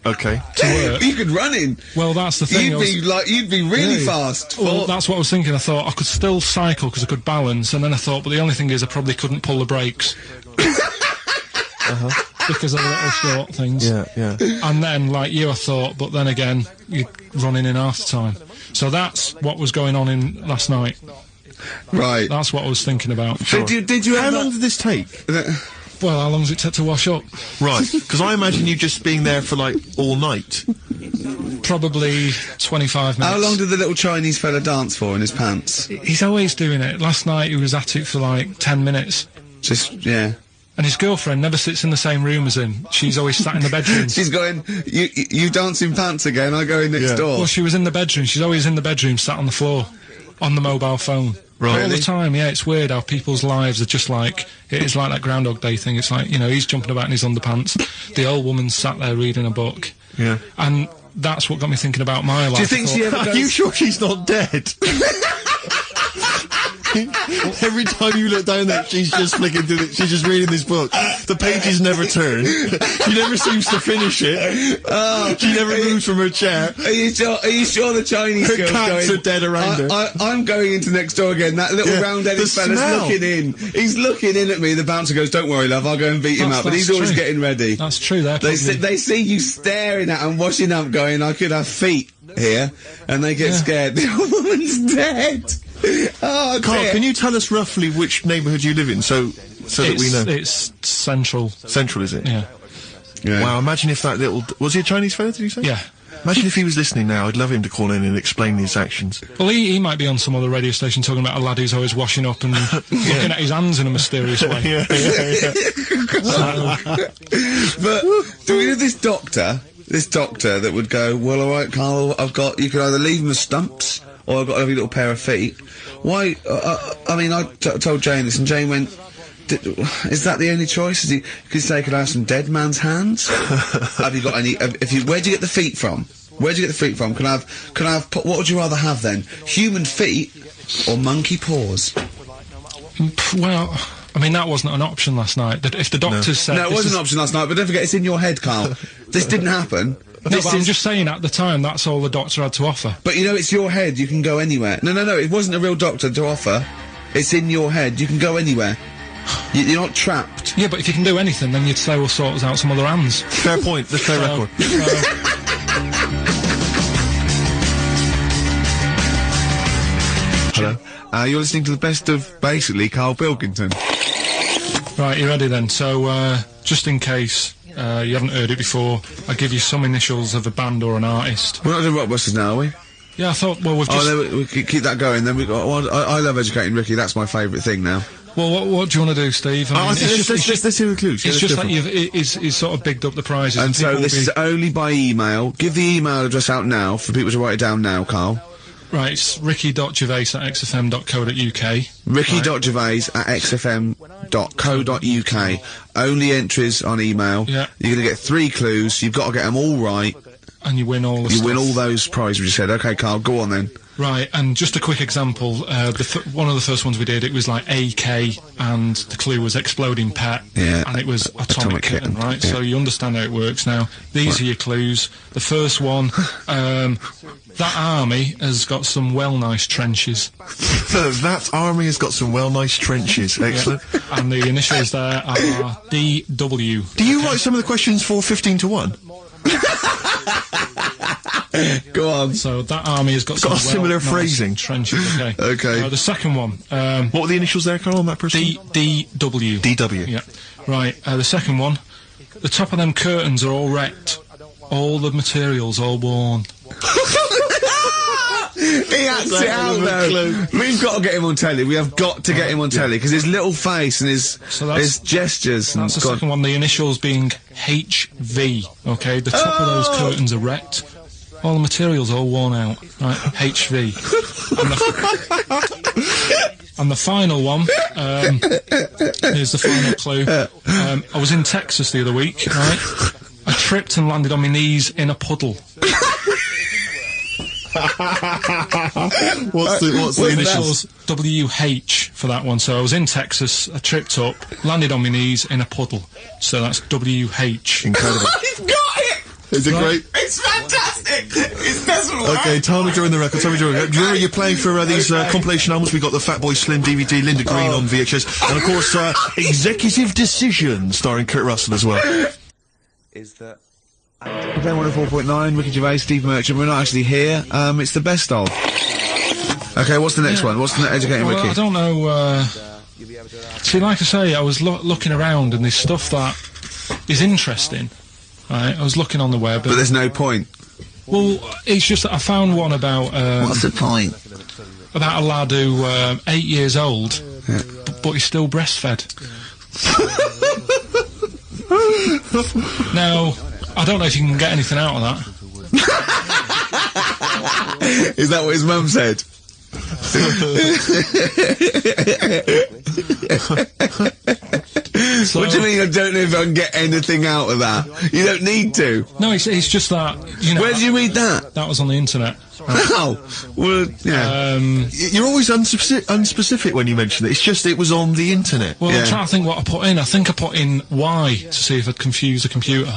Okay. To work. You could run in. Well, that's the thing. You'd be really fast. Well, that's what I was thinking. I thought I could still cycle because I could balance, and then I thought, but the only thing is I probably couldn't pull the brakes. Because of the little short things. Yeah. And then, like you, I thought, but then again, you're running in half the time. So that's what was going on in last night. Right. That's what I was thinking about. Sure. Did you How long did this take? Well, how long does it take to wash up? Right, because I imagine you just being there for, like, all night. Probably 25 minutes. How long did the little Chinese fella dance for in his pants? He's always doing it. Last night he was at it for like 10 minutes. Yeah. And his girlfriend never sits in the same room as him. She's always sat in the bedroom. She's going, you dance in pants again, I go in next door. Well, she was in the bedroom. She's always in the bedroom, sat on the floor, on the mobile phone. Right. All the time, yeah, it's weird how people's lives are just like, it is like that Groundhog Day thing. It's like, you know, he's jumping about in his underpants. The old woman's sat there reading a book. Yeah. And that's what got me thinking about my life. Do you think she ever goes... Are you sure she's not dead? Every time you look down there, she's just flicking through it. She's just reading this book. The pages never turn. She never seems to finish it. She never moves from her chair. Are you sure the Chinese Her girl's cats going... are dead around her. I'm going into next door again. That little round-headed fella's looking in. He's looking in at me. The bouncer goes, "Don't worry, love, I'll go and beat him up." But he's always getting ready. That's true. They see you staring at and washing up, going, "I could have feet here," and they get scared. The old woman's dead. Oh, Karl, dear. can you tell us roughly which neighbourhood you live in, so that we know? It's central. Central, is it? Yeah. Wow, imagine if that little... Was he a Chinese fella, did you say? Yeah. Imagine if he was listening now. I'd love him to call in and explain his actions. Well, he might be on some other radio station talking about a lad who's always washing up and looking at his hands in a mysterious way. But do we have this doctor that would go, "Well, all right, Karl, you can either leave them as stumps, or I've got every little pair of feet." Why? I mean, I told Jane this, and Jane went, "Is that the only choice? Could you say, could I have some dead man's hands? Have you got any? Where'd you get the feet from? Where'd you get the feet from? Can I have? What would you rather have then? Human feet or monkey paws?" Well, I mean, that wasn't an option last night. If the doctors said... No, it wasn't an option last night, but don't forget, it's in your head, Karl. This didn't happen. No, but I'm just saying, at the time, that's all the doctor had to offer. But you know, it's your head, you can go anywhere. No, it wasn't a real doctor to offer. It's in your head, you can go anywhere. You're not trapped. Yeah, but if you can do anything, then you'd say we'll sort us out some other hands. Fair point, let's play record. Hello? You're listening to the best of, basically, Karl Pilkington. Right, you ready then? So, just in case you haven't heard it before, I'll give you some initials of a band or an artist. We're not doing Rockbusters now, are we? Yeah, I thought, well, we've just... Oh, then we keep that going, then we've got... Well, I love educating Ricky, that's my favourite thing now. Well, what do you want to do, Steve? I mean, let's hear the clues. It's just like he's sort of bigged up the prizes. And so this is only by email. Give the email address out now for people to write it down now, Karl. Right, it's ricky.gervais@xfm.co.uk. ricky.gervais@xfm.co.uk. Only entries on email. Yeah. You're gonna get 3 clues. You've got to get them all right. and you win all the You stuff. win all those prizes you said. Okay, Carl, go on then. Right, and just a quick example, one of the first ones we did, it was like AK, and the clue was exploding pet, Yeah. and it was atomic kitten, right? yeah. So you understand how it works now. These are your clues. The first one, that army has got some well nice trenches. That army has got some well nice trenches. Excellent. And the initials there are DW. Do you write some of the questions for 15 to 1? Go on. So that army has got, got a some similar nice phrasing. trenches, okay. Okay. The second one, What were the initials there, Carl, on that person? DW. DW. Yeah. Right, the second one, the top of them curtains are all wrecked. All the materials all worn. He acts it out though. We've got to get him on telly. We have got to get him on telly because his little face and his gestures. And That's the second one. The initials being HV. Okay, the top of those curtains are wrecked. All the materials all worn out. Right, HV. And the final one. Here's the final clue. I was in Texas the other week. Right, I tripped and landed on my knees in a puddle. What's the initials? WH for that one. So I was in Texas, I tripped up, landed on my knees in a puddle. So that's WH. Incredible. He's got it. Is it great? It's fantastic. It doesn't work. Okay, Tommy during the record, Tommy during. Remember, you're playing for these compilation albums. We got the Fatboy Slim DVD, Linda Green on VHS, and of course, Executive Decision, starring Kurt Russell as well. Is that? We're playing 104.9, Ricky Gervais, Steve Merchant. We're not actually here. It's the best of. Okay, what's the next one? What's the educating Well, Ricky? I don't know. See, like I say, I was looking around, and there's stuff that is interesting. Right, I was looking on the web. But there's no point. Well, it's just that I found one about. What's the point? About a lad who 8 years old, but he's still breastfed. Now, I don't know if you can get anything out of that. Is that what his mum said? So, what do you mean I don't know if I can get anything out of that? You don't need to. No, it's just that, you know... Where did you read that? That was on the internet. Oh, well, yeah. You're always unspecific when you mention it. It's just it was on the internet. Well, I'm trying to think what I put in. I think I put in Y to see if I'd confuse the computer.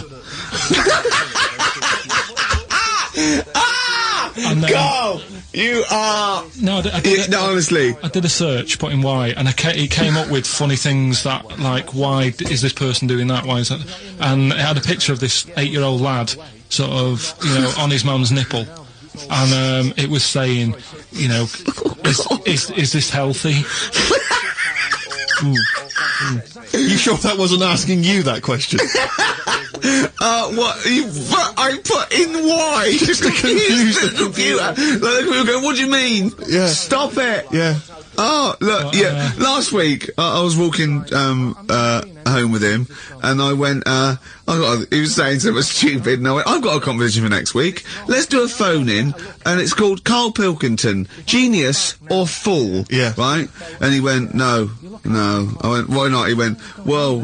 And then, Go! You are... No, I did no, honestly. I did a search, put in Y, and it came up with funny things that, like, why is this person doing that? Why is that? And it had a picture of this 8-year-old lad, sort of, you know, on his mum's nipple. And, it was saying, you know, is this healthy? You sure that wasn't asking you that question? What? I put in Y just to confuse the computer. Like, the computer going, what do you mean? Yeah. Stop it! Yeah. Oh, look, yeah. Last week, I was walking, home with him, and I went, he was saying something stupid, and I went, I've got a competition for next week. Let's do a phone-in, and it's called Karl Pilkington, Genius or Fool. Yeah. Right? And he went, no. I went, why not? He went, well,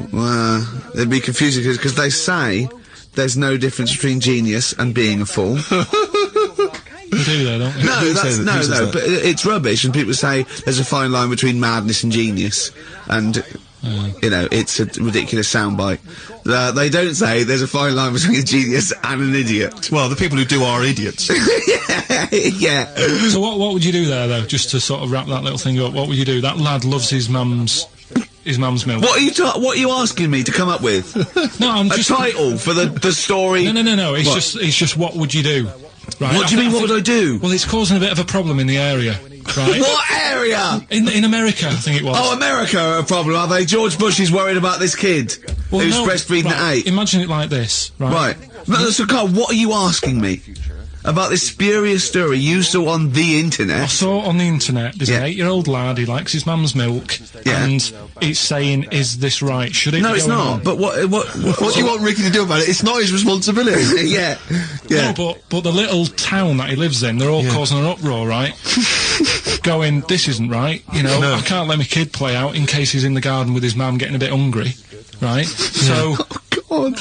it'd be confusing, because they say there's no difference between genius and being a fool. You do though, don't you? No, but it's rubbish, and people say there's a fine line between madness and genius, and, you know, it's a ridiculous soundbite. They don't say there's a fine line between a genius and an idiot. Well, the people who do are idiots. Yeah. So what would you do there, though, just to sort of wrap that little thing up? What would you do? That lad loves his mum's milk. What are you asking me to come up with? No, I'm a just... title for the story? No, it's just what would you do? Right. What do you mean, what would I do? Well, it's causing a bit of a problem in the area, right? What area? In America, I think it was. Oh, America are a problem, are they? George Bush is worried about this kid who's breastfeeding at 8. Imagine it like this, right? No, so Carl, what are you asking me? About this spurious story you saw on the internet? I saw it on the internet. There's an 8-year-old lad, he likes his mum's milk, and it's saying, is this right? Should it be No, it's going not. on? But what do you want Ricky to do about it? It's not his responsibility. Yeah. No, but the little town that he lives in, they're all causing an uproar, right? Going, this isn't right, you know, I can't let my kid play out in case he's in the garden with his mum getting a bit hungry, right? So,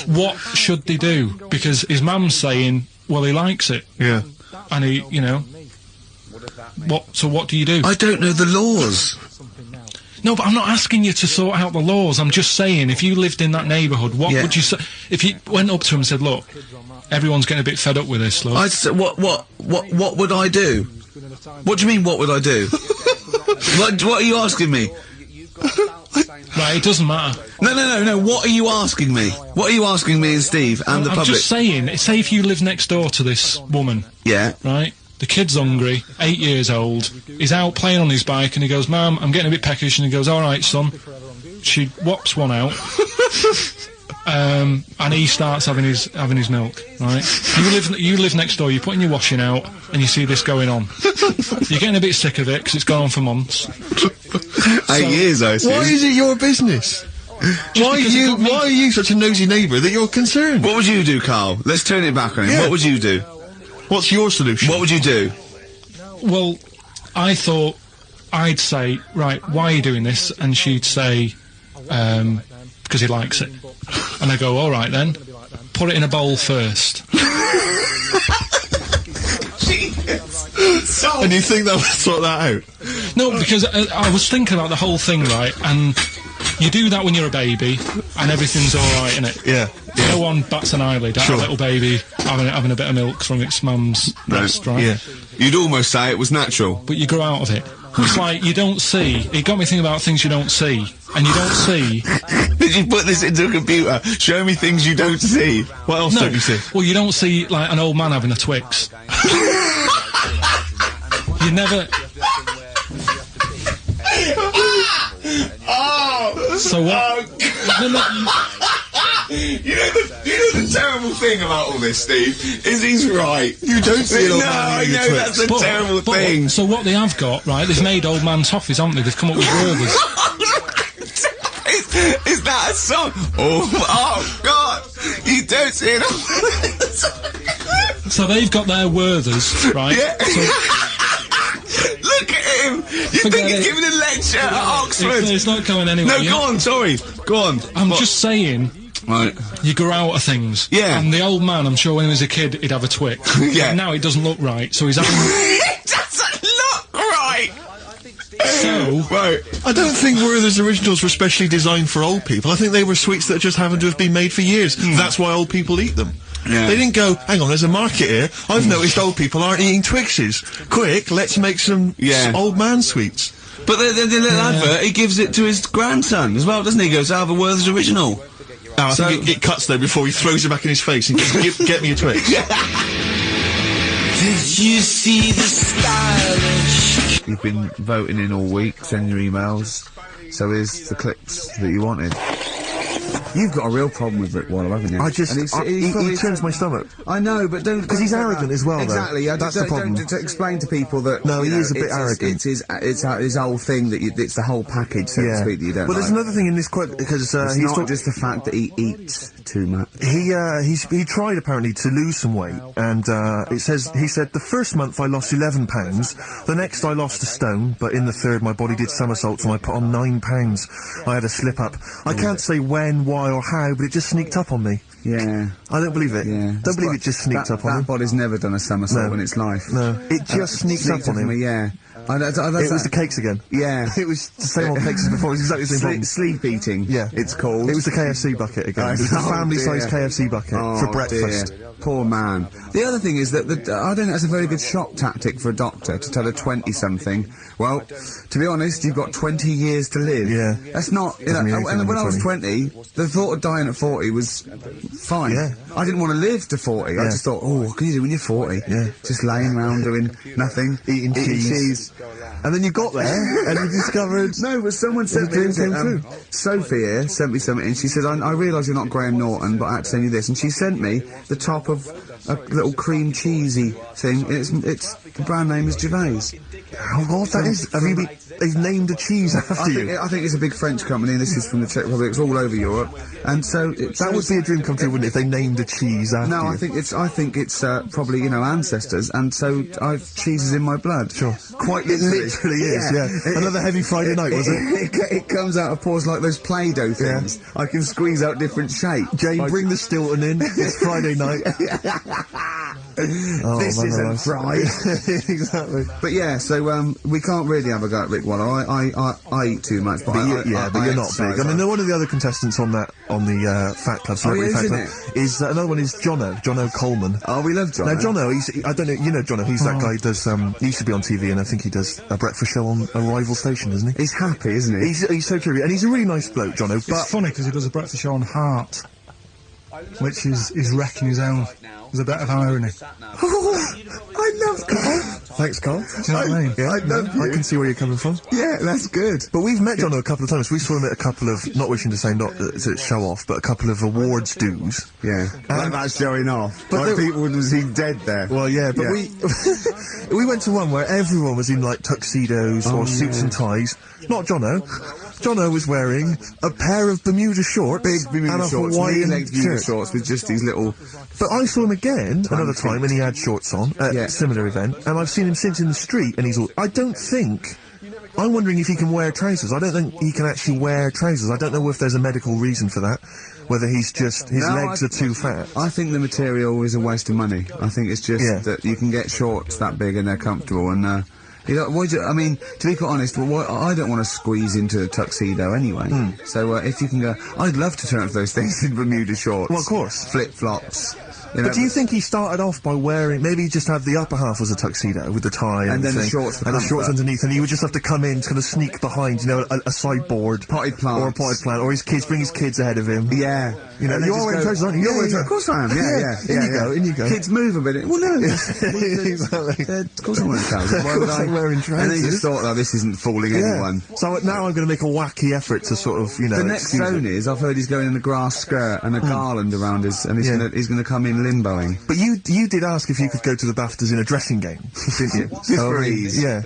what should they do? Because his mum's saying, well, he likes it. Yeah. And he, you know... So what do you do? I don't know the laws. No, but I'm not asking you to sort out the laws. I'm just saying, if you lived in that neighbourhood, what would you say? If you went up to him and said, look, everyone's getting a bit fed up with this, look. I'd say, what would I do? What do you mean, what would I do? what are you asking me? Right, it doesn't matter. No, what are you asking me? What are you asking me and Steve and the public? I'm just saying, say if you live next door to this woman. Yeah. Right? The kid's hungry, 8 years old, he's out playing on his bike and he goes, Mum, I'm getting a bit peckish, and he goes, alright son. She whops one out. And he starts having his milk, right? You live next door, you're putting your washing out, and you see this going on. You're getting a bit sick of it, because it's gone on for months. 8 years, I see. Why is it your business? Why are you such a nosy neighbour that you're concerned? What would you do, Karl? Let's turn it back on him. Yeah. What would you do? What's your solution? What would you do? Well, I thought I'd say, right, why are you doing this? And she'd say, because he likes it. And I go, alright then, put it in a bowl first. And you think that would sort that out? No, because I was thinking about the whole thing, right, and you do that when you're a baby, and everything's alright, innit? Yeah. No one bats an eyelid at a little baby having a bit of milk from its mum's breast, right? Yeah. You'd almost say it was natural. But you grow out of it. It's like, you don't see. It got me thinking about things you don't see. And you don't see... Did you put this into a computer? Show me things you don't see. What else don't you see? Well, you don't see, like, an old man having a Twix. You never... So what? You know the terrible thing about all this, Steve, is he's right. You don't see it all. No, I know, that's the terrible thing. So what they have got, right, they've made old man toffees, haven't they? They've come up with Werther's. Is that a song? Oh God! You don't see it all. So they've got their Werther's, right? Yeah. Look at him! You think he's giving a lecture at Oxford? It's not going anywhere. No, go on, sorry. Go on. I'm just saying... Right. You grow out of things. Yeah. And the old man, I'm sure when he was a kid, he'd have a Twix. Yeah. But now it doesn't look right, so he's having... It doesn't look right! So... Right. I don't think Werther's originals were specially designed for old people. I think they were sweets that just happened to have been made for years. That's why old people eat them. Yeah. They didn't go, hang on, there's a market here. I've noticed old people aren't eating Twixes. Quick, let's make some old man sweets. But the little advert, he gives it to his grandson as well, doesn't he? He goes, have a Werther's original. Oh, I think it cuts though before he throws it back in his face and goes, get me a Twix. Did you see the stylish? You've been voting in all week, sending your emails. So here's the clips that you wanted. You've got a real problem with Rick Waller, haven't you? He turns my stomach. I know, but don't... Because he's arrogant as well, exactly, though. That's the problem. To explain to people that... No, he is a bit arrogant. It's his whole thing that it's the whole package, so to speak, that you don't Well, like. there's another thing in this quote, because it's not just the fact that he eats too much. He tried, apparently, to lose some weight, and he said, the first month I lost 11 pounds, the next I lost a stone, but in the third my body did somersaults and I put on 9 pounds. I had a slip-up. I can't say when, why, or how, but it just sneaked up on me. Yeah. I don't believe it. Yeah. Don't believe it just sneaked up on me. That body's never done a somersault in its life. No. It just sneaked up on him. Yeah. It was the cakes again. Yeah. It was the same old cakes as before. It was exactly the same problem. Sleep eating. Yeah. It's called. It was the KFC bucket again. It was the family-sized KFC bucket for breakfast. Dear. Poor man. The other thing is that I don't think that's a very good shock tactic for a doctor to tell a 20-something, well, to be honest, you've got 20 years to live. Yeah. That's not, you know, and when I was 20, the thought of dying at 40 was fine. Yeah. I didn't want to live to 40. I just thought, oh, what can you do when you're 40? Yeah. Just laying around doing nothing. Eating cheese. And then you got there, and you discovered... No, but someone sent me... Sophie here sent me something, and she said, I realise you're not Graham Norton, but I had to send you this. And she sent me the top of a little cream cheesy thing. The brand name is Gervais. Oh, God, that is... They've named a cheese after you. I think it's a big French company, and this is from the Czech Republic. It's all over Europe. And so... That would be a dream come true, wouldn't it, if they named a cheese after you? No, I think it's probably, you know, ancestors, and so cheese is in my blood. Sure. Quite literally is, yeah. Another heavy Friday night, was it? It comes out of pores like those Play-Doh things. Yeah. I can squeeze out different shapes. Jane, bring the Stilton in. It's Friday night. This isn't fried. Exactly. But yeah, so we can't really have a go at Rick Waller. I eat too much, but But you're not big. I mean, one of the other contestants on the Fat Club, Celebrity Fat Club, is another one is Jono Coleman. Oh, we love Jono. Now Jono, I don't know, you know Jono, he's that guy who does, he used to be on TV, and I think he does a breakfast show on a rival station, isn't he? He's happy, isn't he? He's so curious, and he's a really nice bloke, Jono, It's but... funny because he does a breakfast show on Heart, which is wrecking his own. There's a bit of irony. I love Karl. Thanks, Karl. Do you know what I mean? Yeah, I love you. I can see where you're coming from. Yeah, that's good. But we've met Jono a couple of times. We saw him at a couple of, not wishing to say not to show off, but a couple of awards dues. Yeah, like that's showing off. But Like people would see dead there. Well, yeah, but we we went to one where everyone was in like tuxedos or suits and ties. Not Jono. Jono was wearing a pair of Bermuda shorts, Big Bermuda and a shorts, Hawaiian knee-length Bermuda shirt. shorts with just these little... But I saw him again another feet. time, and he had shorts on at a similar event, and I've seen him since in the street, and he's all... I don't think... I'm wondering if he can wear trousers. I don't think he can actually wear trousers. I don't know if there's a medical reason for that. Whether he's just... his legs are too fat. I think the material is a waste of money. I think it's just that you can get shorts that big and they're comfortable, and you know, I mean, to be quite honest, I don't want to squeeze into a tuxedo anyway. So if you can go, I'd love to turn up those things in Bermuda shorts. Well, of course. Flip-flops. You know, But do you think he started off by wearing, maybe he just had the upper half was a tuxedo with the tie And then the thing, shorts for and the comfort. shorts underneath, and he would just have to come in, kind of sneak behind, you know, a sideboard. Potted plants. Or a potted plant, or his kids, bring his kids ahead of him. Yeah. You know, And they you just are wearing go- trousers, aren't you? You're wearing Of course I am, In you go. Kids move a bit. Well, no. Exactly. Of course I'm wearing trousers. Why would I? I'm wearing And then you trousers. just thought, oh, this isn't fooling anyone. So now I'm going to make a wacky effort to sort of, you know... The next excuse zone it. is, I've heard he's going in a grass skirt and a garland around his, and he's gonna come in limboing. But you did ask if you could go to the BAFTAs in a dressing gown, didn't you? Just for ease. Yeah.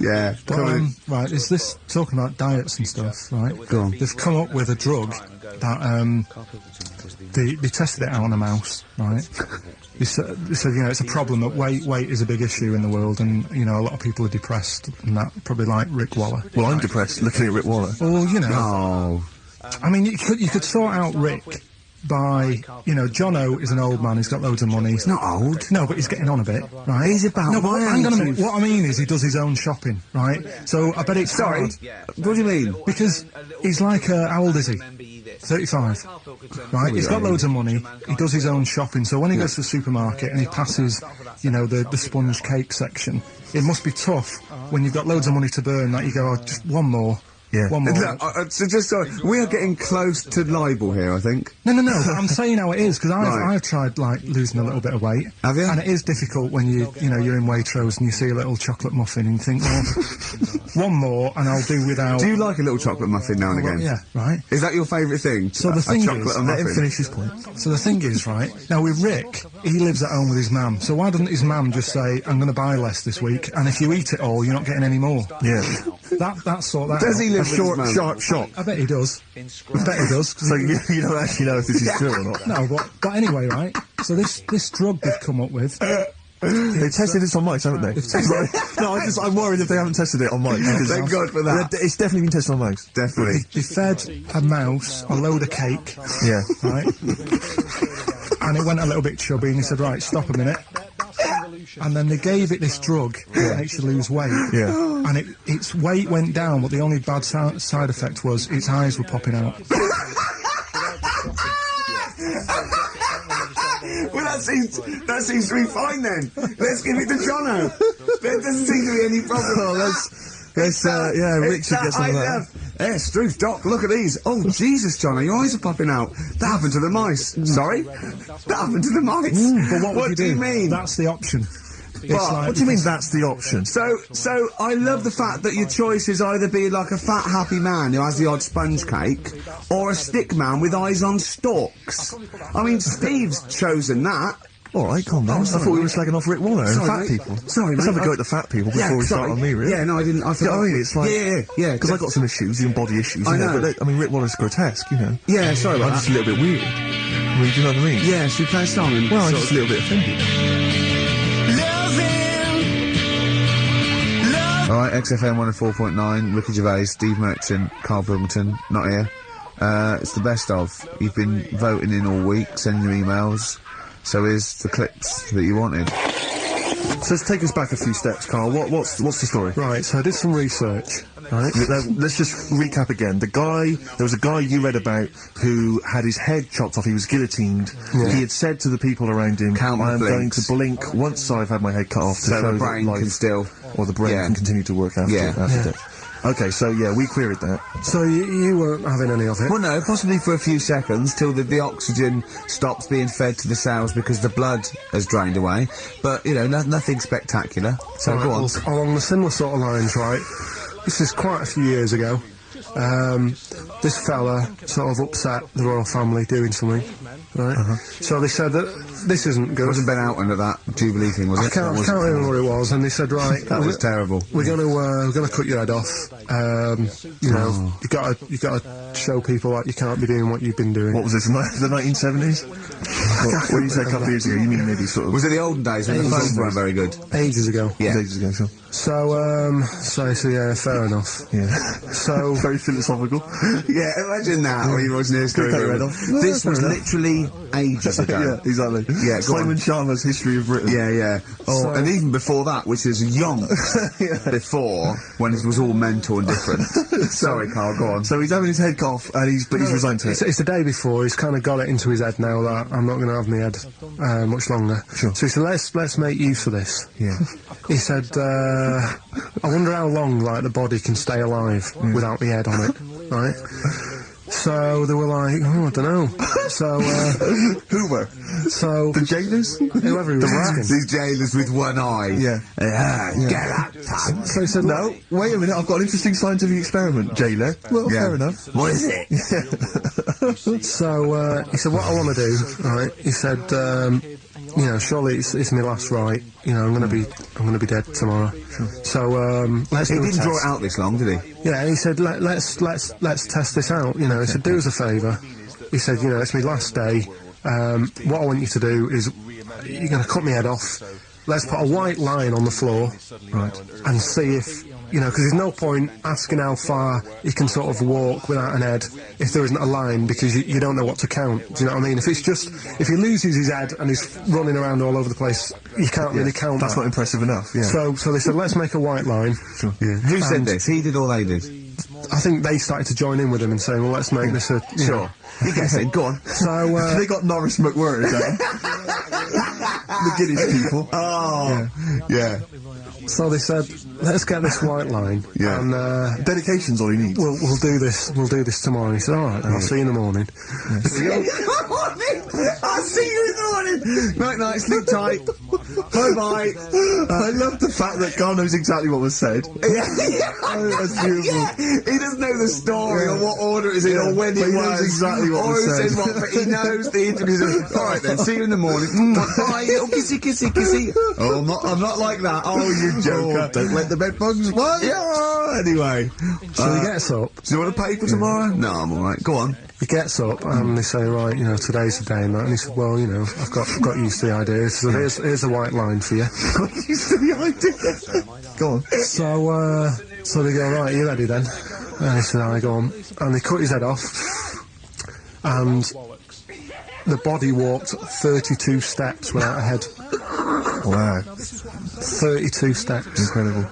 Yeah. But, right, is this talking about diets and stuff, right? Go on. They've come up with a drug that, they tested it out on a mouse, right? They said, you know, it's a problem that weight is a big issue in the world, and, you know, a lot of people are depressed, and that, probably like Rick Waller. Well, I'm depressed looking at Rick Waller. Well, you know, Oh. I mean, you could sort out Rick by, you know, Jono is an old man, he's got loads of money. He's Not old. No, but he's getting on a bit, right? He's about No, but my hang on a age. minute. What I mean is he does his own shopping, right? So I bet it's Sorry. hard, What do you mean? because he's like, how old is he? 35, right? He's got loads of money, he does his own shopping, so when he goes to the supermarket and he passes, you know, the sponge cake section, it must be tough when you've got loads of money to burn that you go, oh, just one more. Yeah. One more. Look, so just sorry, we are getting close to libel here, I think. No, but I'm saying how it is, because Right. I've tried, like, losing a little bit of weight. Have you? And it is difficult when you know, you're in Waitrose and you see a little chocolate muffin and you think, well, one more and I'll do without... Do you like a little chocolate muffin now and Well, again? yeah, right. Is that your favourite thing? So the A thing chocolate is, and Let him muffin? finish his point. So the thing is, right, now with Rick, he lives at home with his mum, so why doesn't his mum just say, I'm going to buy less this week, and if you eat it all, you're not getting any more? Yeah. That sort that Does out. he live A with his short, mum? sharp shot. I bet he does. I bet he does. 'cause So he- you don't actually know if this is true or not. No, but anyway, right, so this drug they've come up with, They tested this on mice, haven't they? No, I'm worried if they haven't tested it on mice. because Thank God for that. It's definitely been tested on mice. Definitely. they fed a mouse a load of cake, Yeah. right, and it went a little bit chubby, and he said, right, stop a minute. And then they gave it this drug that makes you lose weight. Yeah. And its weight went down, but the only bad side effect was its eyes were popping out. Well, that seems to be fine then. Let's give it to Jono. There doesn't seem to be any problem. Oh, yeah, Rick should get some of that. Yes, Struth, Doc, look at these. Oh, Jesus, Jono, your eyes are popping out. That happened to the mice. Sorry? That happened to the mice. But what would do you mean? That's the option. It's What? like- What do you mean that's the option? So I love the fact that your choice is either be like a fat, happy man who has the odd sponge cake, or a stick man with eyes on stalks. I mean, Steve's chosen that. All right, calm down. I sorry, thought we were mate. slagging off Rick Waller and Sorry, fat mate. people. Sorry, Let's mate, have a go I- at the fat people before we start sorry. on me, really. Yeah, no, I didn't. I Yeah, forgot. I mean, it's like... Yeah. Because I got some issues, even body issues, I you know. But I mean, Rick Waller's grotesque, you know. Yeah, sorry I'm about just that. a little bit weird. I mean, do you know what I mean? Yeah, should we play a song and Well, I'm sort just of- a little bit offended. Alright, XFM 104.9, Ricky Gervais, Steve Merchant, Karl Pilkington, not here. It's the best of. You've been voting in all week, sending your emails. So here's the clips that you wanted. So let's take us back a few steps, Carl. What's the story? Right, so I did some research, right? Let's just recap again. There was a guy you read about who had his head chopped off. He was guillotined. Yeah. He had said to the people around him, Count I am going blinks. to blink once I've had my head cut off to So show the brain that life, can still... or the brain Yeah. can continue to work after, Yeah. death. Okay, so yeah, we queried that. So you weren't having any of it? Well, no, possibly for a few seconds till the oxygen stops being fed to the cells because the blood has drained away. But, you know, nothing spectacular. So Right, go on. well, along the similar sort of lines, right? This is quite a few years ago. This fella sort of upset the royal family doing something, right? So they said that this isn't good. Wasn't Ben Alton at that Jubilee thing, was I it? can't remember what it was, and they said, right, That was terrible. we're gonna cut your head off. You know, you gotta show people that you can't be doing what you've been doing. What was this, the 1970s? When you say a couple of years ago, you mean maybe sort of... Was it the olden days when the phones weren't very good? Ages ago. Yeah. Ages ago, sure. So yeah, fair enough. Yeah. So Very philosophical. Yeah, imagine that when you're watching this. Cut your head off. This Fair was enough. literally ages ago. Yeah, exactly. Yeah, go Simon on. Sharma's History of Britain. Yeah, yeah. Oh, and even before that, which is young before, when it was all mental and different. Sorry, Carl, go on. So he's having his head cut off, and he's resigned to it. it's the day before. He's kind of got it into his head now that I'm not going to have my head much longer. Sure. So he said, let's make use of this. Yeah. He said, I wonder how long like the body can stay alive without the head on it, right? So they were like, oh, I don't know. So Who were? so The jailers? whoever he was asking. These jailers with one eye. Yeah. Get up, son. So he said, No, wait a minute, I've got an interesting scientific experiment, jailer. Well, Yeah. fair enough. What is it? So he said, what I want to do, right? He said, you know, surely it's my last right. You know, I'm gonna be dead tomorrow. So let's He do a didn't draw test. it out this long, did he? Yeah, and he said, let's test this out. You know, he said, do us a favour. He said, you know, it's my last day. What I want you to do is, you're going to cut my head off. Let's put a white line on the floor, right, and see if, you know, because there's no point asking how far he can sort of walk without an head if there isn't a line, because you don't know what to count. Do you know what I mean? If he loses his head and he's running around all over the place, you can't really count That's that. not impressive enough, yeah. So they said, let's make a white line. Sure. Yeah. Who said And- this? He did or they did? I think they started to join in with him and saying, well, let's make this a... you know. You guess it. Go on. So, They got Norris McWhirter down. The Guinness people. Oh, yeah. so they said, let's get this white line. Yeah. And, Dedication's all he needs. we'll do this tomorrow. And he said, alright, I'll see you in the morning. I'll see you in the morning. Night, night. Sleep tight. Bye, bye. I love the fact that Carl knows exactly what was said. Oh, that's beautiful. Yeah. He doesn't know the story or what order it is in Yeah, or when but it he was. knows exactly what or was who said. says what, but he knows the interviews. All right then, see you in the morning. Bye, little kissy, kissy, kissy. Oh, I'm not like that. Oh, you joker. Don't let the bed bugs what? Yeah. Anyway, So he gets up, do you want a paper tomorrow? No, I'm all right. Go on. he gets up, and they say, right, you know, today's the day and that. And he said, well, you know, I've got used to the idea. So here's the white line for you. Used to the idea. Go on. So they go, right, you ready then? And he said, I go on. And they cut his head off, and the body walked 32 steps without a head. Wow. 32 steps. Incredible.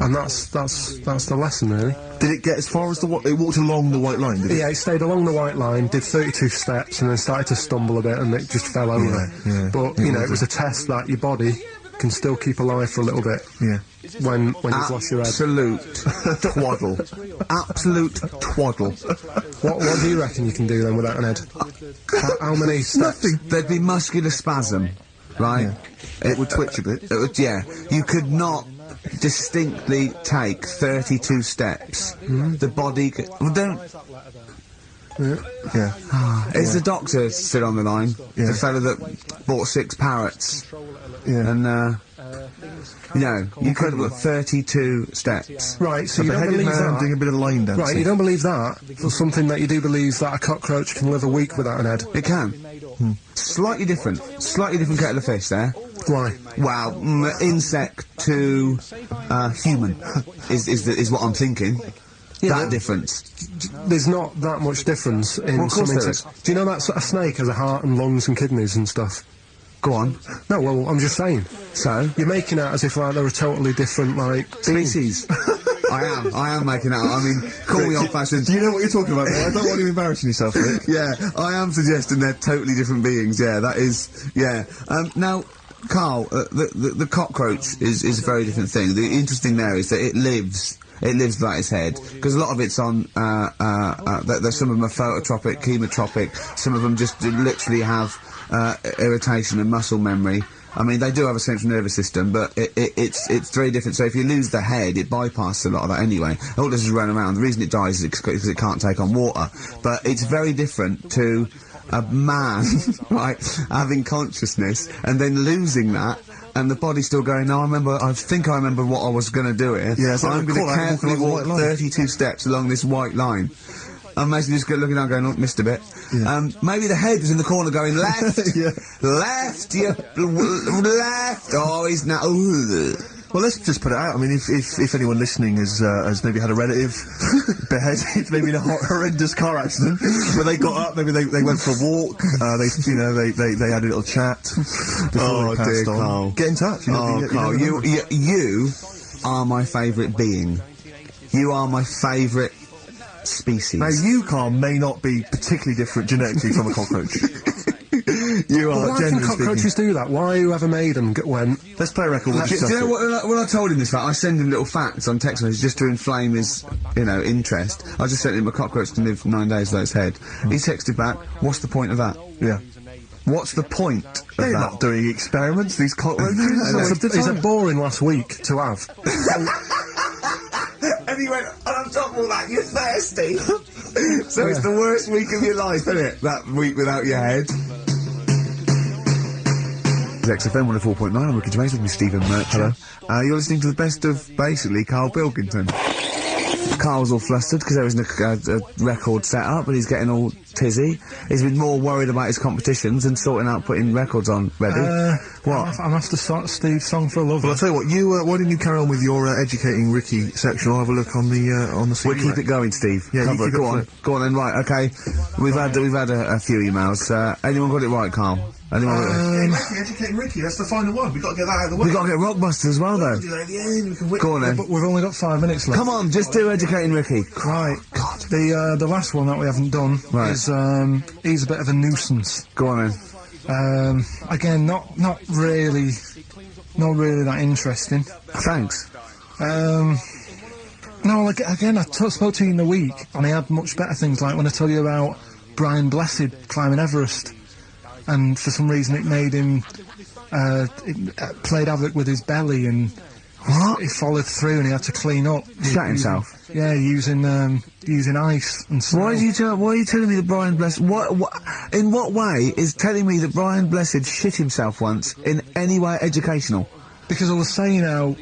And that's the lesson, really. Did it get as far as it walked along the white line, did it? Yeah, it stayed along the white line, did 32 steps, and then started to stumble a bit, and it just fell over. yeah. But, you know, it was a test that your body can still keep alive for a little bit Yeah. when you've lost your head. Absolute twaddle. Absolute twaddle. What do you reckon you can do then without an head? How many steps? Nothing. There'd be muscular spasm, right? It would twitch a bit. It would, yeah. You could not distinctly take 32 steps. The body could... Well, don't... Yeah. Is the doctor still on the line? Yeah. The fellow that bought 6 parrots. Yeah. And, you could have got 32 steps. Right, so A you don't beheaded believe man that? doing a bit of line dancing. Right, you don't believe that for something that you do believe that a cockroach can live a week without an head. It can. Slightly different kettle of fish there. Why? Well, insect to human is what I'm thinking. Yeah, That difference. there's not that much difference in Well, of some course there insects. Do you know that a snake has a heart and lungs and kidneys and stuff? Go on. No, well, I'm just saying. So? You're making out as if, like, they're a totally different, like, species. I am making out. I mean, call me old-fashioned. Do you know what you're talking about, mate? I don't want you embarrassing yourself, Rick. Yeah, I am suggesting they're totally different beings, yeah, that is, yeah. Now, Karl, the cockroach is a very different thing. The interesting there is that it lives without its head, because a lot of it's on, some of them are phototropic, chemotropic, some of them just literally have, irritation and muscle memory. I mean, they do have a central nervous system, but it's very different. So if you lose the head, it bypasses a lot of that anyway. All this is run around. The reason it dies is because it can't take on water. But it's very different to a man, right, having consciousness and then losing that. And the body's still going, no, I think I remember what I was gonna do here. Yeah, so I'm gonna carefully walk 32 steps along this white line. I'm basically just looking down going, oh, missed a bit. Yeah. Maybe the head was in the corner going, left, left, left, oh, he's now, Well, let's just put it out. I mean, if anyone listening has maybe had a relative beheaded, maybe in a horrendous car accident, where they got up, maybe they went for a walk, they had a little chat before they passed on. Karl. Get in touch. Karl, you are my favourite being. You are my favourite species. Now, you, Karl, may not be particularly different genetically from a cockroach. You are, why can cockroaches do that? Why whoever made them went... Let's play a record. Do you know what, when I told him this fact, I send him little facts on text messages just to inflame his, interest. I just sent him a cockroach can live 9 days without its head. He texted back, what's the point of that? Yeah. What's the point of They're that? not doing experiments, these cockroaches. Is it boring last week to have? And he went, and on top of all that, you're thirsty. So it's the worst week of your life, isn't it? That week without your head. XFM 104.9, I'm Ricky Gervais with me, Stephen Merchant. Hello. You're listening to the best of, basically, Karl Pilkington. Karl's all flustered because there isn't a record set up, but he's getting all tizzy. He's been more worried about his competitions and sorting out putting records on ready. What? I'm after Steve's Song for a Lover. Well, I'll tell you what, why didn't you carry on with your educating Ricky section? I'll have a look on the CD. We'll keep it going, Steve. Yeah, Cover it. Go on then, right, okay. We've had a few emails. Anyone got it right, Karl? Anyone educating Ricky, that's the final one. We've got to get that out of the way. We've got to get Rockbuster as well, though. We'll do that at the end. We can Go on then. But we've only got 5 minutes left. Come on, just do educating Ricky. Right. God. The last one that we haven't done is, he's a bit of a nuisance. Go on then. Again, not really that interesting. Thanks. No, again, I spoke to you in the week, and he had much better things, like when I tell you about Brian Blessed climbing Everest, and for some reason it made him, it played havoc with his belly, and he followed through, and he had to clean up. Shut himself? Yeah, using ice and snow. Why are you telling me that Brian Blessed, in what way is telling me that Brian Blessed shit himself once in any way educational? Because I was saying how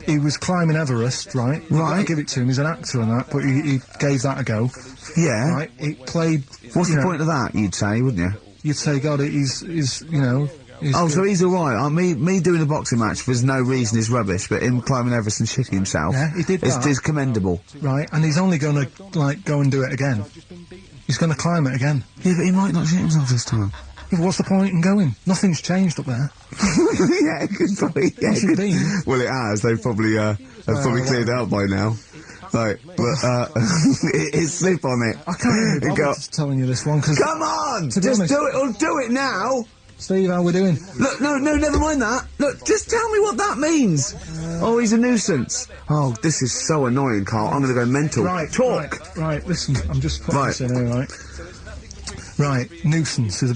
he was climbing Everest, right? Right. I give it to him, he's an actor and that, but he gave that a go. Yeah. Right, he played... What's the point of that, you'd say, wouldn't you? You'd say, God, he's so he's alright. Me doing a boxing match for no reason is rubbish, but him climbing Everest and shitting himself he did that. is commendable. Right, and he's only gonna, go and do it again. He's gonna climb it again. Yeah, but he might not shit himself this time. Yeah, but what's the point in going? Nothing's changed up there. Yeah, good point. Yeah, well, it has. They've probably cleared it out by now. Right, but, it's slip on it. I can't remember just telling you this one, because... Come on! Just do it, or do it now! Steve, how we doing? Look, no, never mind that. Look, just tell me what that means. Oh, he's a nuisance. Oh, this is so annoying, Karl. I'm gonna go mental. Right, talk! Right, listen, I'm just putting this in here, right? Right, nuisance is a bit